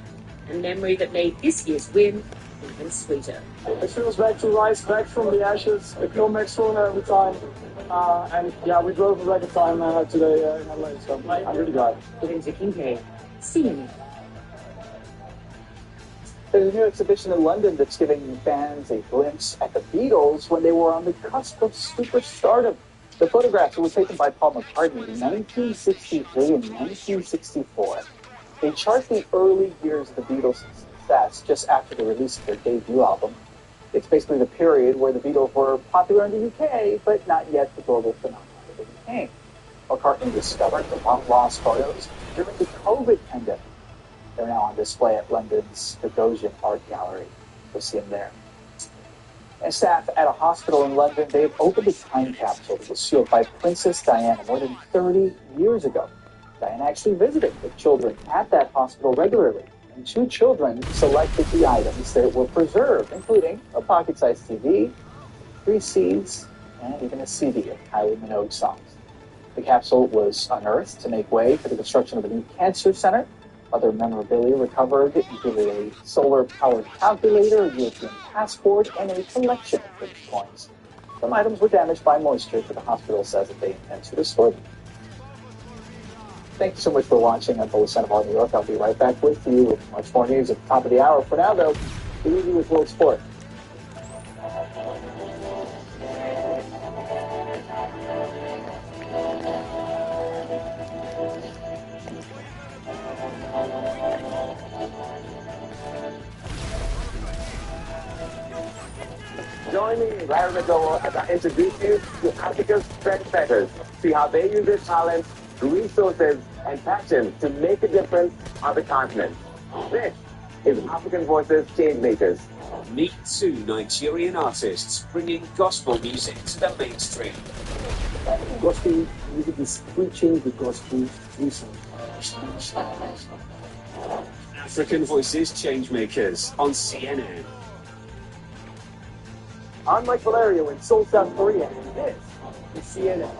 a memory that made this year's win even sweeter. It feels back to rise back from the ashes. I feel much stronger every time. And yeah, we drove a record time today in LA, so I'm really glad. Lindsay Kincaid, CNN. There's a new exhibition in London that's giving fans a glimpse at the Beatles when they were on the cusp of superstardom. The photographs were taken by Paul McCartney in 1963 and 1964. They chart the early years of the Beatles' success just after the release of their debut album. It's basically the period where the Beatles were popular in the UK, but not yet the global phenomenon that they became. McCartney discovered the long-lost photos during the COVID pandemic. They're now on display at London's Gagosian Art Gallery. You'll see them there. And staff at a hospital in London, they've opened a time capsule that was sealed by Princess Diana more than 30 years ago. Diana actually visited with children at that hospital regularly, and 2 children selected the items that were preserved, including a pocket-sized TV, 3 CDs, and even a CD of Kylie Minogue songs. The capsule was unearthed to make way for the construction of a new cancer center. Other memorabilia recovered included a solar-powered calculator, a European passport, and a collection of British coins. Some items were damaged by moisture, but the hospital says that they intend to restore them. Thank you so much for watching on Bulletin of All New York. I'll be right back with you with much more news at the top of the hour. For now, though, we leave you with World Sport. Join me, Larry McDowell, as I introduce you to Africa's trendsetters. See how they use their talents, resources, and passion to make a difference on the continent. This is African Voices Changemakers. Meet 2 Nigerian artists bringing gospel music to the mainstream. Gospel music is preaching the gospel through song. African Voices Changemakers on CNN. I'm Mike Valerio in Seoul, South Korea, and this is CNN.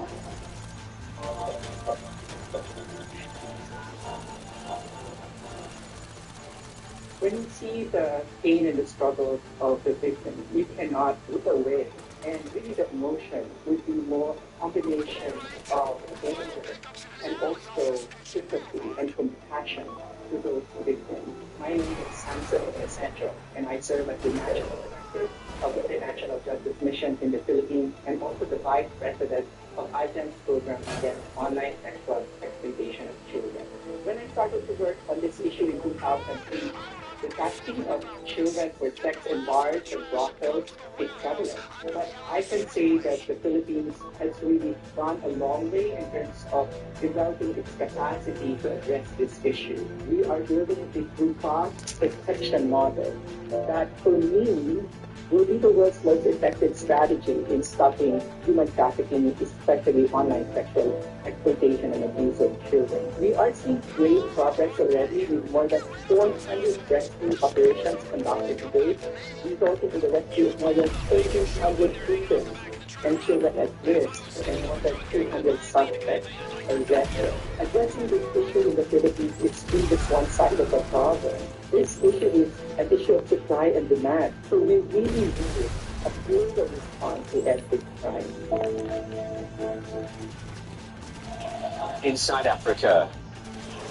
When you see the pain and the struggle of the victim, you cannot look away. And really the emotion would be more a combination of anger and also sympathy and compassion to those victims. My name is Samson Essential, and I serve as the National Director of the International Justice Mission in the Philippines and also the Vice President of IGEM's program against online sexual exploitation of children. When I started to work on this issue in 2003, the trafficking of children for sex in bars and brothels is prevalent. But I can say that the Philippines has really gone a long way in terms of developing its capacity to address this issue. We are building a group cause protection model that, for me, will be the world's most effective strategy in stopping human trafficking, especially online sexual exploitation and abuse of children. We are seeing great progress already with more than 400 rescue operations conducted to date, resulting in the rescue of more than 1,300 victims and children at risk and more than 300 suspects arrested. Addressing this issue in the Philippines is still just one side of the problem. This issue is an issue of supply and demand, so we really need a global response to ethnic crime. Inside Africa,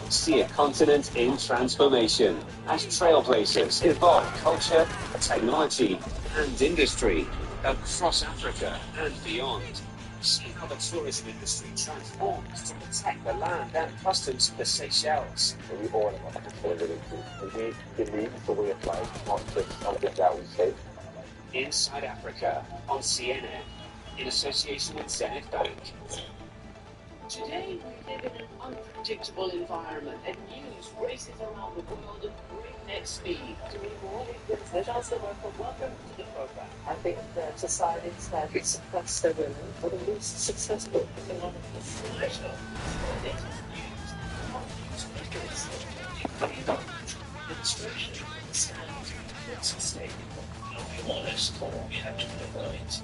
see a continent in transformation as trailblazers evolve culture, technology, and industry across Africa and beyond. See how the tourism industry transforms to protect the land and customs of the Seychelles. We all want to follow it. We believe the way of life, not just something that we say. Inside Africa on CNN in association with Zenith Bank. Today we live in an unpredictable environment and news races around the world at breakneck speed. Doing more with this, also welcome to the program. I think that societies that suppress their women are the least successful economically. Administration stands it's sustainable. I'll be honest, we have to be right.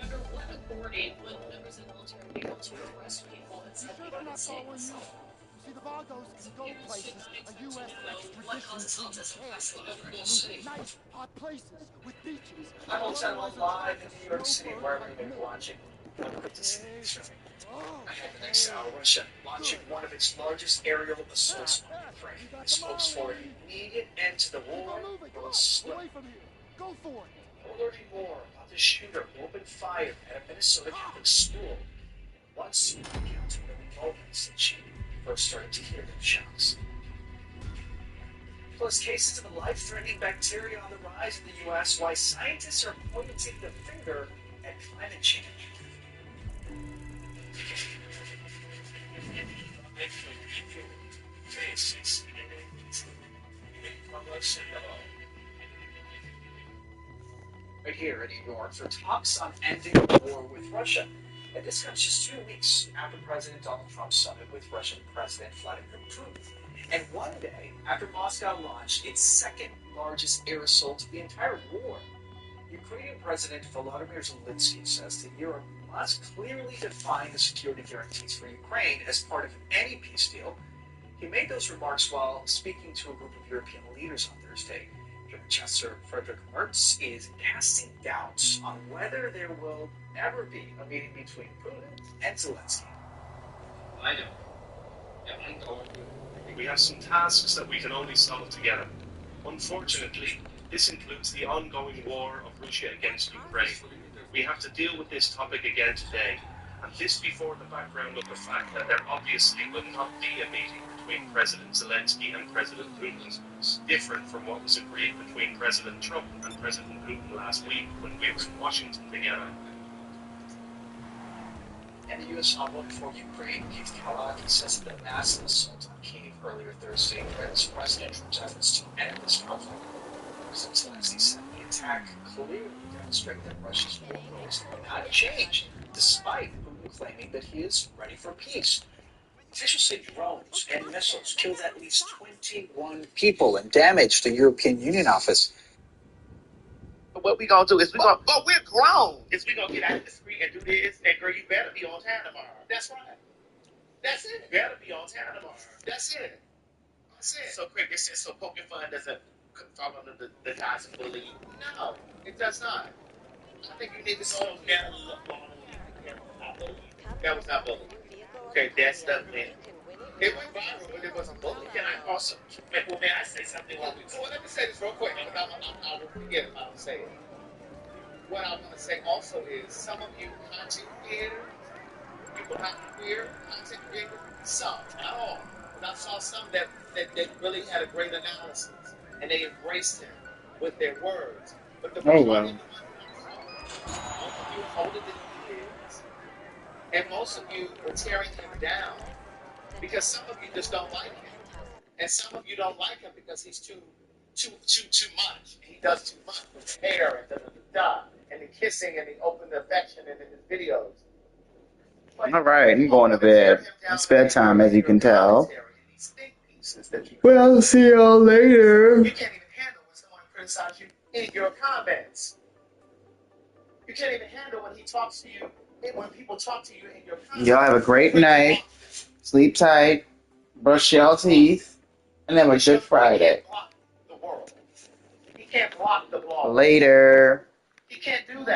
Under what authority would members of the military be able to arrest people inside the United States? See, the Vagos can go places a U.S. What causes all this extradition massive can't. Nice, hot places with beaches. I'm on channel live in New York City, wherever you may be watching. I'm quick to see this show. Ahead the next hour, Russia launching one of its largest aerial assaults on Ukraine. This hopes for an immediate end to the war will slow. Go for it. We're learning more about the shooter who opened fire at a Minnesota Catholic school. One student recounted the moments that she first started to hear gunshots. Plus, cases of a life-threatening bacteria on the rise in the U.S., why scientists are pointing the finger at climate change. Right here in New York for talks on ending the war with Russia. And this comes just 2 weeks after President Donald Trump's summit with Russian President Vladimir Putin. And one day after Moscow launched its second largest air assault of the entire war. Ukrainian President Volodymyr Zelensky says that Europe must clearly define the security guarantees for Ukraine as part of any peace deal. He made those remarks while speaking to a group of European leaders on Thursday. German Chancellor Friedrich Merz is casting doubts on whether there will ever be a meeting between Putin and Zelensky. I know. We have some tasks that we can only solve together. Unfortunately, this includes the ongoing war of Russia against Ukraine. We have to deal with this topic again today, and this before the background of the fact that there obviously will not be a meeting between President Zelensky and President Putin, different from what was agreed between President Trump and President Putin last week when we were in Washington together. And the U.S. envoy for Ukraine, Keith Kellogg, says that the massive assault on Kyiv earlier Thursday threatens President Trump's efforts to end this conflict. President Zelensky said the attack clearly demonstrated that Russia's war goals will not change, despite Putin claiming that he is ready for peace. Officials say drones and missiles killed at least 21 people and damaged the European Union office. What we gonna do is but we're grown. Is we gonna get out of the street and do this? And girl, you better be on time tomorrow. That's right. That's it. You better be on time tomorrow. That's it. That's it. So quick, this is so poking fun doesn't fall under the guise of bullying. No, it does not. I think you need to go down. That was not bullying. Okay, that's the thing. It went viral, but it wasn't bullying. Can I also, may I say something? Well, let me say this real quick, because I'll forget if I don't say it. What I want to say also is, some of you content creators, people not queer content creators, some, not all, but I saw some that really had a great analysis, and they embraced him with their words. But the majority of most of you are older than he is, and most of you were tearing him down because some of you just don't like him, and some of you don't like him because he's too much. He does too much with the hair and and the kissing and the open affection in his videos. All right, I'm going to bed. It's bedtime, as you can tell. Well, I'll see y'all later. You can't even handle when someone criticizes you in your comments. You can't even handle when he talks to you, when people talk to you in your comments. Y'all have a great night. Sleep tight. Brush y'all teeth. And have a good Friday. He can't block the blog. Later. He can't do that.